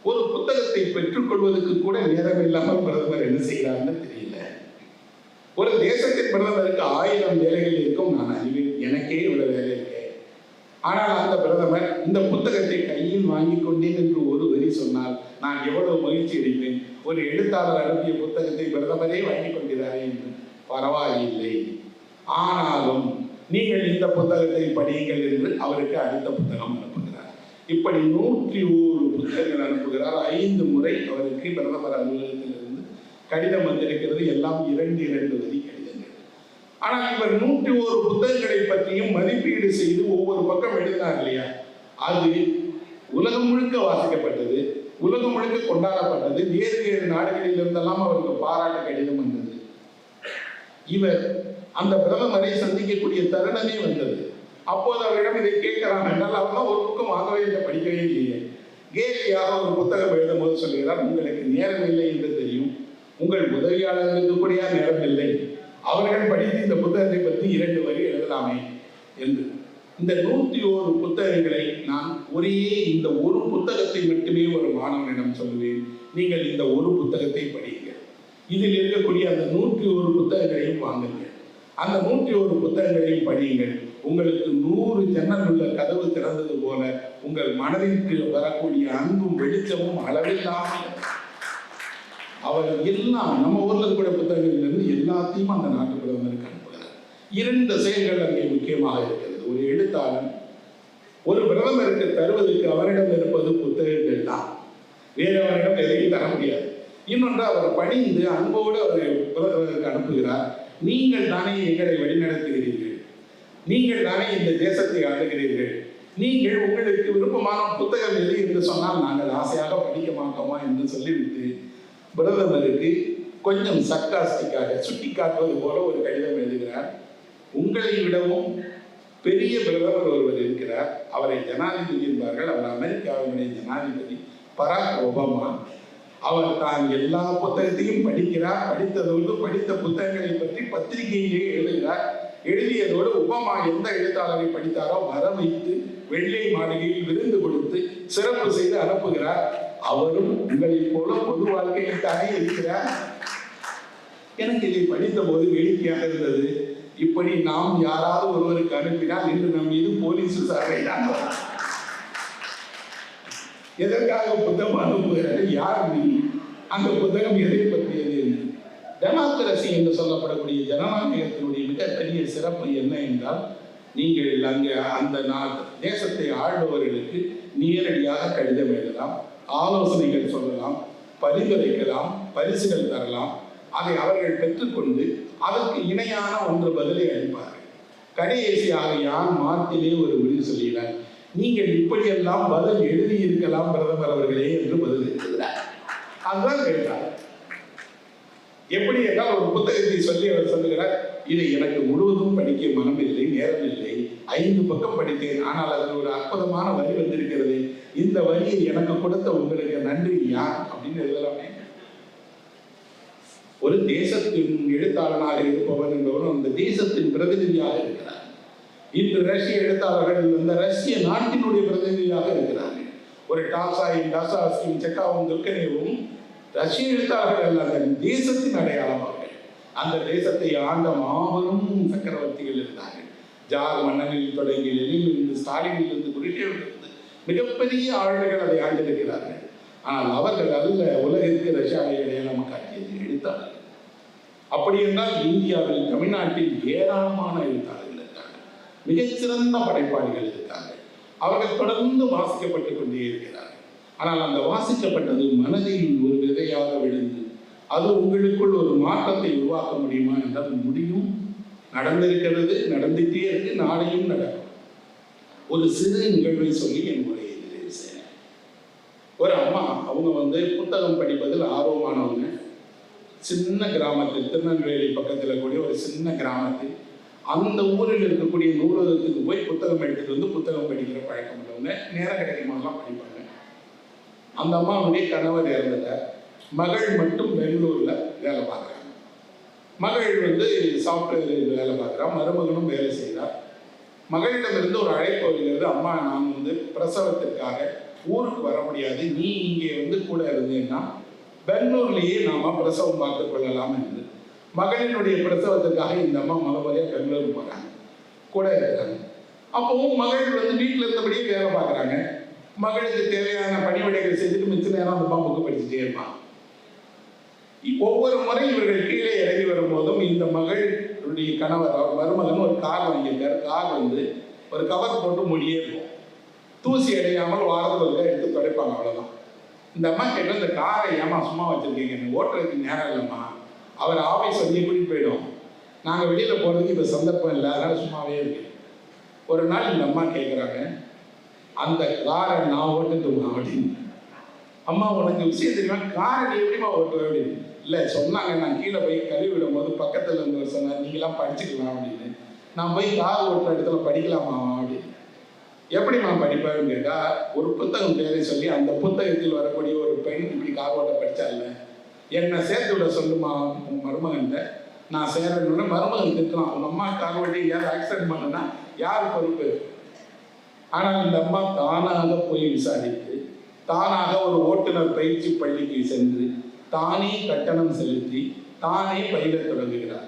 ஒரு புத்தகத்தை பெற்றுக்கொள்வதற்கு கூட நேரம் இல்லாமல் பிரதமர் என்ன செய்கிறார்னு தெரியல. ஒரு தேசத்தின் பிரதமருக்கு 1000 வேலைகள் இருக்கும், நான் அறிவேன், எனக்கே இவ்வளவு வேலை இருக்கேன். ஆனால் அந்த பிரதமர் இந்த புத்தகத்தை கையில் வாங்கி கொண்டேன் என்று ஒரு வரி சொன்னால் நான் எவ்வளவு மகிழ்ச்சி அடைப்பேன். ஒரு எழுத்தாளர் அனுப்பிய புத்தகத்தை பிரதமரே வாங்கி கொள்கிறாரே என்று. பரவாயில்லை, ஆனாலும் நீங்கள் இந்த புத்தகத்தை படியுங்கள் என்று அவருக்கு அடுத்த புத்தகம் அனுப்புகிறார். இப்படி 101 புத்தகங்கள் அனுப்புகிறார். 5 முறை அவருக்கு பிரதமர் அலுவலகத்திலிருந்து கடிதம் வந்திருக்கிறது. எல்லாம் 2 வரி கடிதங்கள். ஆனால் இவர் 101 புத்தகங்களை பற்றியும் மதிப்பீடு செய்து ஒவ்வொரு பக்கம் எழுதினார் இல்லையா, அது உலகம் முழுக்க வாசிக்கப்பட்டது, உலகம் முழுக்க கொண்டாடப்பட்டது. வேறு வேறு நாடுகளில் இருந்தெல்லாம் அவருக்கு பாராட்ட கடிதம் வந்தது. இவர் அந்த பிரதமரை சந்திக்கக்கூடிய தருணமே வந்தது. அப்போது அவரிடம் இதை கேட்கலாம் என்றால் அவர் தான் ஒரு பக்கம் வாங்கவே இல்லை, படிக்கவே இல்லையே. கேலியாக ஒரு புத்தகம் எழுதும் போது சொல்கிறார், உங்களுக்கு நேரம் இல்லை என்று தெரியும், உங்கள் உதவியாளர்களுக்கு கூட நேரம் இல்லை, அவர்கள் படித்து இந்த புத்தகத்தை பற்றி 2 வரி எழுதலாமே என்று. இந்த 101 புத்தகங்களை நான் ஒரே இந்த ஒரு புத்தகத்தை மட்டுமே ஒரு மாணவனிடம் சொல்லுவேன், நீங்கள் இந்த ஒரு புத்தகத்தை படியுங்கள். இதில் இருக்கக்கூடிய அந்த 101 புத்தகங்களையும் வாங்குங்கள். அந்த 101 புத்தகங்களையும் படியுங்கள். உங்களுக்கு 100 ஜன்னல் உள்ள கதவு திறந்தது போல உங்கள் மனதிற்கு வரக்கூடிய அன்பும் வெளிச்சமும் அளவில்லாமல். அவர் எல்லாம் நம்ம ஊர்ல கூட புத்தகங்களிலிருந்து எல்லாத்தையும் அந்த நாட்டு பிரதமருக்கு அனுப்புகிறார். 2 செயல்கள் அங்கே முக்கியமாக இருக்கிறது. ஒரு எழுத்தாளன் ஒரு பிரதமருக்கு தருவதற்கு அவரிடம் இருப்பது புத்தகங்கள் தான், வேறு அவரிடம் எதையும் தர முடியாது. இன்னொன்று, அவர் பணிந்து அன்போடு அவர் பிரதமருக்கு அனுப்புகிறார். நீங்கள் தானே எங்களை வழிநடத்துகிறீர்கள், நீங்கள் தானே இந்த தேசத்தை ஆளுகிறீர்கள், நீங்கள் உங்களுக்கு விருப்பமான புத்தகம் எது என்று சொன்னால் நாங்கள் ஆசையாக படிக்க மாட்டோமா என்று சொல்லிவிட்டு பிரதமருக்கு கொஞ்சம் சர்க்காஸ்டிக்காக சுட்டி காட்டுவது போல ஒரு கடிதம் எழுதுகிறார். உங்களை விடவும் பெரிய பிரதமர் ஒருவர் இருக்கிறார், அவரை ஜனாதிபதி என்பார்கள். அவர் அமெரிக்காவினுடைய ஜனாதிபதி பராக் ஒபாமா. அவர் தான் எல்லா புத்தகத்தையும் படிக்கிறார். படித்ததோடு படித்த புத்தகங்களை பற்றி பத்திரிகையிலே எழுதுகிறார். எழுதியதோடு ஒபாமா எந்த எழுத்தாளரை படித்தாரோ வர வைத்து வெள்ளை மாளிகையில் விருந்து கொடுத்து சிறப்பு செய்து அனுப்புகிறார். அவரும் உங்களைப் போல பொது வாழ்க்கையில் தானே இருக்கிறார். எனக்கு இதை படித்த போது வேடிக்கையாக இருந்தது. இப்படி நாம் யாராவது ஒருவருக்கு அனுப்பினால் இன்று நம் மீது போலீஸ் விசாரணை தான். எதற்காக புத்தகம் அனுப்புகிறார்? யார் நீ? அந்த புத்தகம் எதை பற்றியது என்று. டெமோக்ரசி என்று சொல்லப்படக்கூடிய ஜனநாயகத்தினுடைய மிகப்பெரிய சிறப்பு என்ன என்றால், நீங்கள் அங்கே அந்த தேசத்தை ஆள்பவர்களுக்கு நேரடியாக கடிதம் எழுதலாம், ஆலோசனைகள் சொல்லலாம், பரிந்துரைக்கலாம், பரிசுகள் தரலாம். அதை அவர்கள் பெற்றுக்கொண்டு அதற்கு இணையான ஒன்று பதிலை அளிப்பார்கள். கடைசியாக யான் மார்க்கிலே ஒரு முடிவு சொல்கிறார், நீங்கள் இப்படியெல்லாம் பதில் எழுதியிருக்கலாம் பிரதமர் அவர்களே என்று பதில் எழுதுகிறார். அதுதான் கேட்டார். எப்படி என்றால் ஒரு புத்தகத்தை சொல்லி அவர் சொல்லுகிறார், இதை எனக்கு முழுவதும் படிக்க மனமில்லை, நேரமில்லை, 5 பக்கம் படித்தேன், ஆனால் அதில் ஒரு அற்புதமான வரி வந்திருக்கிறது, இந்த வரியை எனக்கு கொடுத்த உங்களுக்கு நன்றி யார் அப்படின்னு எழுதலாமே. ஒரு தேசத்தின் எழுத்தாளனாக இருப்பவர் என்பவர் அந்த தேசத்தின் பிரதிநிதியாக இருக்கிறார். இன்று ரஷ்ய எழுத்தாளர்கள் இந்த ரஷ்ய நாட்டினுடைய பிரதிநிதியாக இருக்கிறார்கள். ஒரு டால்ஸ்டாயும் டாஸ்டாவ்ஸ்கியும் செக்காவும் துர்கனேவும் ரஷ்ய எழுத்தாளர்கள் அல்ல, அந்த தேசத்தின் அடையாளமாக. அந்த தேசத்தை ஆண்ட மாபெரும் சக்கரவர்த்திகள் இருந்தார்கள். ஜார் மன்னனில் தொடங்கி லெனினிலிருந்து ஸ்டாலினிலிருந்து குருஷேவிலிருந்து மிகப்பெரிய ஆளுநர்கள் அதை ஆண்டிருக்கிறார்கள். ஆனால் அவர்கள் அல்ல உலகிற்கு ரஷ்யாவை அடையாளம் காட்டியது எழுத்தாளர்கள். அப்படி என்றால் இந்தியாவில் தமிழ்நாட்டில் ஏராளமான எழுத்தாளர்கள் இருக்காங்க, மிகச்சிறந்த படைப்பாளிகள் இருக்காங்க. அவர்கள் தொடர்ந்து வாசிக்கப்பட்டுக் கொண்டே இருக்கிறார்கள். ஆனால் அந்த வாசிக்கப்பட்டது மனதில் ஒரு விதையாக விழுந்து அது உங்களுக்குள் ஒரு மாற்றத்தை உருவாக்க முடியுமா என்றால் முடியும். நடந்திருக்கிறது, நடந்துகிட்டே இருக்கு, நாளையும் நடக்கும். ஒரு சிறு நிகழ்வை சொல்லி என் உரையை நிறைவு செய்யறேன். ஒரு அம்மா, அவங்க புத்தகம் படிப்பதில் ஆர்வமானவங்க. சின்ன கிராமத்தில், திருநெல்வேலி பக்கத்தில் கூடிய ஒரு சின்ன கிராமத்தில் அந்த ஊரில் இருக்கக்கூடிய நூலகத்துக்கு போய் புத்தகம் எடுத்துட்டு வந்து புத்தகம் படிக்கிற பழக்கம் உள்ளவங்க. நேரம் கிடைக்குமாலாம் படிப்பாங்க. அந்த அம்மாவுடைய கணவர் இறந்துட்டார். மகள் மட்டும் பெங்களூர்ல வேலை பார்க்குறாங்க. மகள் சாஃப்ட்வேர் வேலை பார்க்குறா, மருமகனும் வேலை செய்கிறார். மகளிடமிருந்து ஒரு அழைப்பு வருகிறது, அம்மா நான் பிரசவத்திற்காக ஊருக்கு வர முடியாது, நீ இங்கே கூட இருந்தேன்னா பெங்களூர்லேயே நாம பிரசவம் பார்த்துக் கொள்ளலாம் என்று. மகளினுடைய பிரசவத்திற்காக இந்த அம்மா முறையாக பெங்களூர் போகிறாங்க, கூட இருக்கிறாங்க. அப்பவும் மகள் வீட்டில் இருந்தபடியே வேலை பார்க்குறாங்க. மகளுக்கு தேவையான பணிவிடைகள் செஞ்சுட்டு மிச்ச நேரம் அந்த அம்மா புக்கு படிச்சுட்டே இருப்பான். ஒவ்வொரு முறை இவர்கள் கீழே இறங்கி வரும்போதும் இந்த மகளுடைய கணவர், அவர் மருமகன் ஒரு கார் வாங்கியிருக்காரு. கார் ஒரு கவர் போட்டு மூடியே இருக்கும், தூசி அடையாமல் வாரத்தில் ஒரு எடுத்து துடைப்பாங்க, அவ்வளோதான். இந்த அம்மா கேட்டால் இந்த காரை ஏமா சும்மா வச்சுருக்கீங்க, ஓட்டுறதுக்கு நேரம் இல்லைம்மா, அவர் ஆஃபீஸ் கூட்டிகிட்டு போயிடும், நாங்கள் வெளியில் போகிறதுக்கு இப்போ சந்தர்ப்பம் இல்லை, அதனால் சும்மாவே இருக்கு. ஒரு நாள் இந்த அம்மா கேட்குறாங்க, அந்த காரை நான் ஓட்டுட்டுமா அப்படின்னு. அம்மா உனக்கு விஷயம் தெரியுமா, காரை நீ எப்படிமா ஓட்டுவேன் அப்படின்னு. இல்லை சொன்னாங்க, நான் கீழே போய் கழுவி விடும்போது பக்கத்தில் இருந்து சொன்னார் நீங்களாம் படிச்சுக்கலாம் அப்படின்னு. நான் போய் கார் ஓட்டுற இடத்துல படிக்கலாமா அப்படின்னு. எப்படிம்மா படிப்பேன்னு கேட்டால் ஒரு புத்தகம் பேரை சொல்லி அந்த புத்தகத்தில் வரக்கூடிய ஒரு பெண் இப்படி கார் ஓட்ட படித்தால என்னை சேர்த்து விட சொல்லுமா மருமகன்கிட்ட. நான் சேரணுன்னு மருமகன் திட்டலாம், உங்கள் அம்மா கார் ஓட்டி யார் ஆக்சிடென்ட் பண்ணுன்னா யார் பொறுப்பு? ஆனால் இந்த அம்மா தானாக போய் விசாரித்து, தானாக ஒரு ஓட்டுநர் பயிற்சி பள்ளிக்கு சென்று தானே கட்டணம் செலுத்தி தானே பயில தொடங்குகிறார்.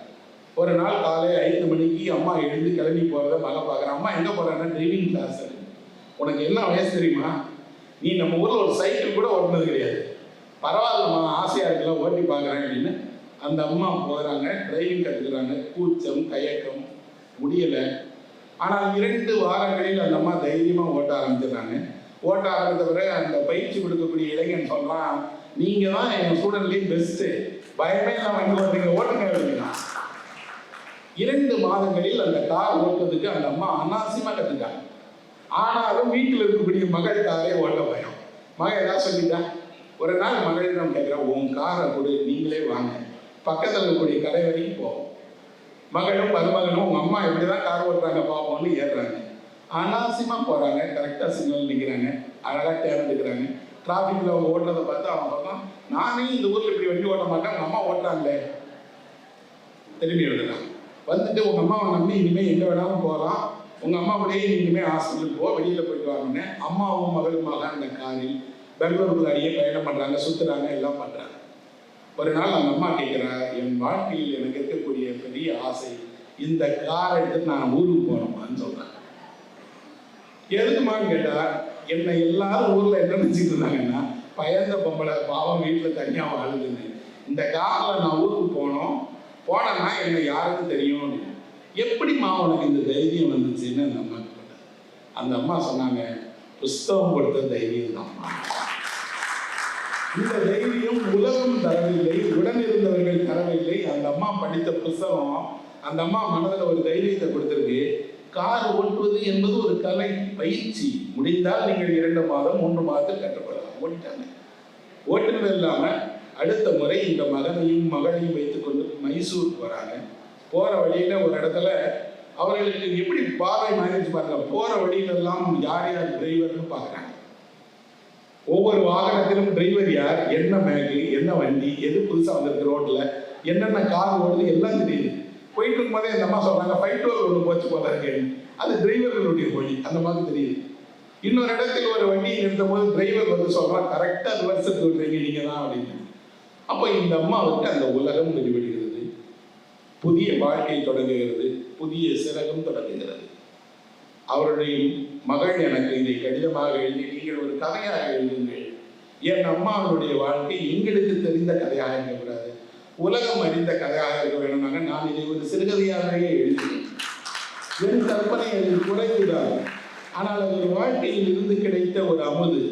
ஒரு நாள் காலை 5 மணிக்கு அம்மா எழுந்து கிளம்பி போகிறத மகன் பார்க்குறேன். அம்மா எங்கே போகிறான்னா டிரைவிங் கிளாஸ். உனக்கு என்ன வயசு தெரியுமா, நீ நம்ம ஊரில் ஒரு சைக்கிள் கூட ஓட்டுனது கிடையாது, பரவாயில்லம்மா ஆசையாக இருக்கலாம் ஓட்டி பார்க்குறேன் அப்படின்னு அந்த அம்மா போகிறாங்க, டிரைவிங் கற்றுக்கிறாங்க. கூச்சம் தயக்கம் முடியலை. ஆனால் 2 வாரங்களில் அந்த அம்மா தைரியமாக ஓட்ட ஆரம்பிச்சிடுறாங்க. ஓட்ட ஆரம்பித்த பிறகு அந்த பயிற்சி கொடுக்கக்கூடிய இளைஞன் சொல்கிறான், நீங்கள் தான் என் ஸ்டூடெண்ட்லேயும் பெஸ்ட்டு, பயமே நம்ம இங்கே ஓட்டுங்க ஓட்டுங்க அப்படின்னா. 2 மாதங்களில் அந்த கார் ஓட்டுறதுக்கு அந்த அம்மா அனாவசியமாக கற்றுட்டாங்க. ஆனாலும் வீட்டில் இருக்கக்கூடிய மகள் காரை ஓட்ட பயம். மகள் ஏதாவது சொல்லிட்டா, ஒரு நாள் மகளிடம் கேட்குறேன், உன் காரை கொடு, நீங்களே வாங்க, பக்கத்தில் இருக்கக்கூடிய கடை வரைக்கும் போவோம். மகளும் மருமகனும் உங்கள் அம்மா எப்படி தான் கார் ஓட்டுறாங்க பார்ப்போம்னு ஏறுறாங்க. அனாவசியமாக போகிறாங்க, கரெக்டாக சிக்னல் நிற்கிறாங்க, அழகாக தேர்ந்தெடுக்கிறாங்க. டிராஃபிக்கில் அவங்க ஓட்டுறதை பார்த்து அவன் சொல்கிறான், நானே இந்த ஊரில் இப்படி வண்டி ஓட்ட மாட்டேன், உங்கள் அம்மா ஓட்டுறாங்களே. திரும்பி விடுறான். வந்துட்டு உங்கள் அம்மாவை நம்பி இனிமேல் எங்கே வேணாலும் போகலாம், உங்கள் அம்மா கூடயே இனிமேல் ஹாஸ்பிட்டலுக்கு போ, வெளியில் போயிட்டு வாங்கன்னு அம்மாவும் மகளுமாக அந்த காரில் பெங்களூருக்கு அடியே பயணம் பண்ணுறாங்க, சுற்றுறாங்க, எல்லாம் பண்ணுறாங்க. ஒரு நாள் அந்த அம்மா கேட்குறா, என் வாழ்க்கையில் எனக்கு இருக்கக்கூடிய பெரிய ஆசை இந்த காரை எடுத்துட்டு நான் ஊருக்கு போகணுமான்னு சொல்கிறேன். எதுக்குமான்னு கேட்டால், என்னை எல்லாரும் ஊரில் என்ன நினச்சிட்டு இருந்தாங்கன்னா, பயந்த பொம்பளை பாவம் வீட்டில் தனியாக வாழுதுன்னு. இந்த காரில் நான் ஊருக்கு போனேன்னா என்னை யாருக்கும் தெரியும் அப்படின்னு. எப்படிம்மா உனக்கு இந்த தைரியம் வந்துச்சுன்னு அந்த அம்மா கேட்டார். அந்த அம்மா சொன்னாங்க, புஸ்தகம் கொடுத்த தைரியம் தான்மா. இந்த தைரியம் உலகம் தரவில்லை, உடன் இருந்தவர்கள் தரவில்லை. அந்த அம்மா படித்த புஸ்தகம் அந்த அம்மா மனதில் ஒரு தைரியத்தை கொடுத்திருக்கு. கார் ஓட்டுவது என்பது ஒரு கலை, பயிற்சி. முடிந்தால் நீங்கள் 2 மாதம் 3 மாதத்தில் கற்றுக்கொள்ளலாம். ஓட்டிட்டாங்க. ஓட்டுனது இல்லாமல் அடுத்த முறை இந்த மகனையும் மகளையும் வைத்துக்கொண்டு மைசூருக்கு வராங்க. போகிற வழியில் ஒரு இடத்துல அவர்களுக்கு எப்படி பார்வை மாறிச்சு பாருங்க. போகிற வழியிலெல்லாம் யார் யார் டிரைவர்னு பார்க்குறாங்க. ஒவ்வொரு வாகனத்திலும் டிரைவர் யார், என்ன மேகு, என்ன வண்டி, எது புதுசாக வந்திருக்கு ரோட்டில், என்னென்ன கார் ஓடுது எல்லாம் தெரியுது. போயிட்டு இருக்கும்போதே இந்த அம்மா சொல்கிறாங்க, 512 ஒன்று போச்சு போல இருக்கேன். அது டிரைவர்களுடைய வழி, அந்த மாதிரி தெரியுது. இன்னொரு இடத்துல ஒரு வண்டியை நிறுத்தும் போது டிரைவர் வந்து சொல்கிறான், கரெக்டாக ரிவர்ஸ் எடுத்து விட்றீங்க நீங்கள் தான் அப்படின்னு. அப்போ இந்த அம்மாவுக்கு அந்த உலகம் வெளிவிடுகிறது, புதிய வாழ்க்கை தொடங்குகிறது, புதிய சிறகும் தொடங்குகிறது. அவருடைய மகள் எனக்கு இதை கடிதமாக எழுதி, நீங்கள் ஒரு கதையாக எழுதுங்கள். என் அம்மாவுடைய வாழ்க்கை எங்களுக்கு தெரிந்த கதையாக இருக்கக்கூடாது, உலகம் அறிந்த கதையாக இருக்க வேணும்னாங்க. நான் இதை ஒரு சிறுகதையாகவே எழுதினேன். என் கற்பனை அதில் குறைந்துதான். ஆனால் அது ஒரு வாழ்க்கையில் இருந்து கிடைத்த ஒரு அமுது.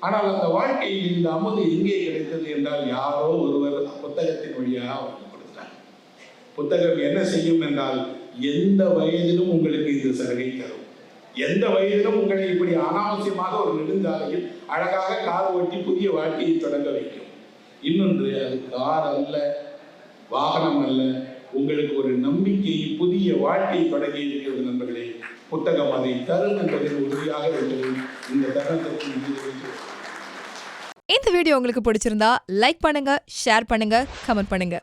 ஆனால் அந்த வாழ்க்கையில் இந்த அமுது எங்கே கிடைத்தது என்றால், யாரோ ஒருவர் புத்தகத்தின் வழியாக அவருக்கு கொடுத்தார். புத்தகம் என்ன செய்யும் என்றால், எந்த வயதிலும் உங்களுக்கு இந்த சலுகை தரும். எந்த வயதிலும் உங்களை இப்படி அனாவசியமாக ஒரு நெடுஞ்சாலையில் அழகாக கார் ஓட்டி புதிய வாழ்க்கையை தொடங்க வைக்கும். இன்னொன்று, அது கார் அல்ல, வாகனம் அல்ல, உங்களுக்கு ஒரு நம்பிக்கை, புதிய வாழ்க்கை தொடங்கி இருக்கிறது நண்பர்களே. புத்தகம் அதை தரும் என்பதில் உறுதியாக இருக்கிறது. இந்த தருணத்திற்கு இந்த வீடியோ உங்களுக்கு பிடிச்சிருந்தா லைக் பண்ணுங்க, ஷேர் பண்ணுங்க, கமெண்ட் பண்ணுங்க.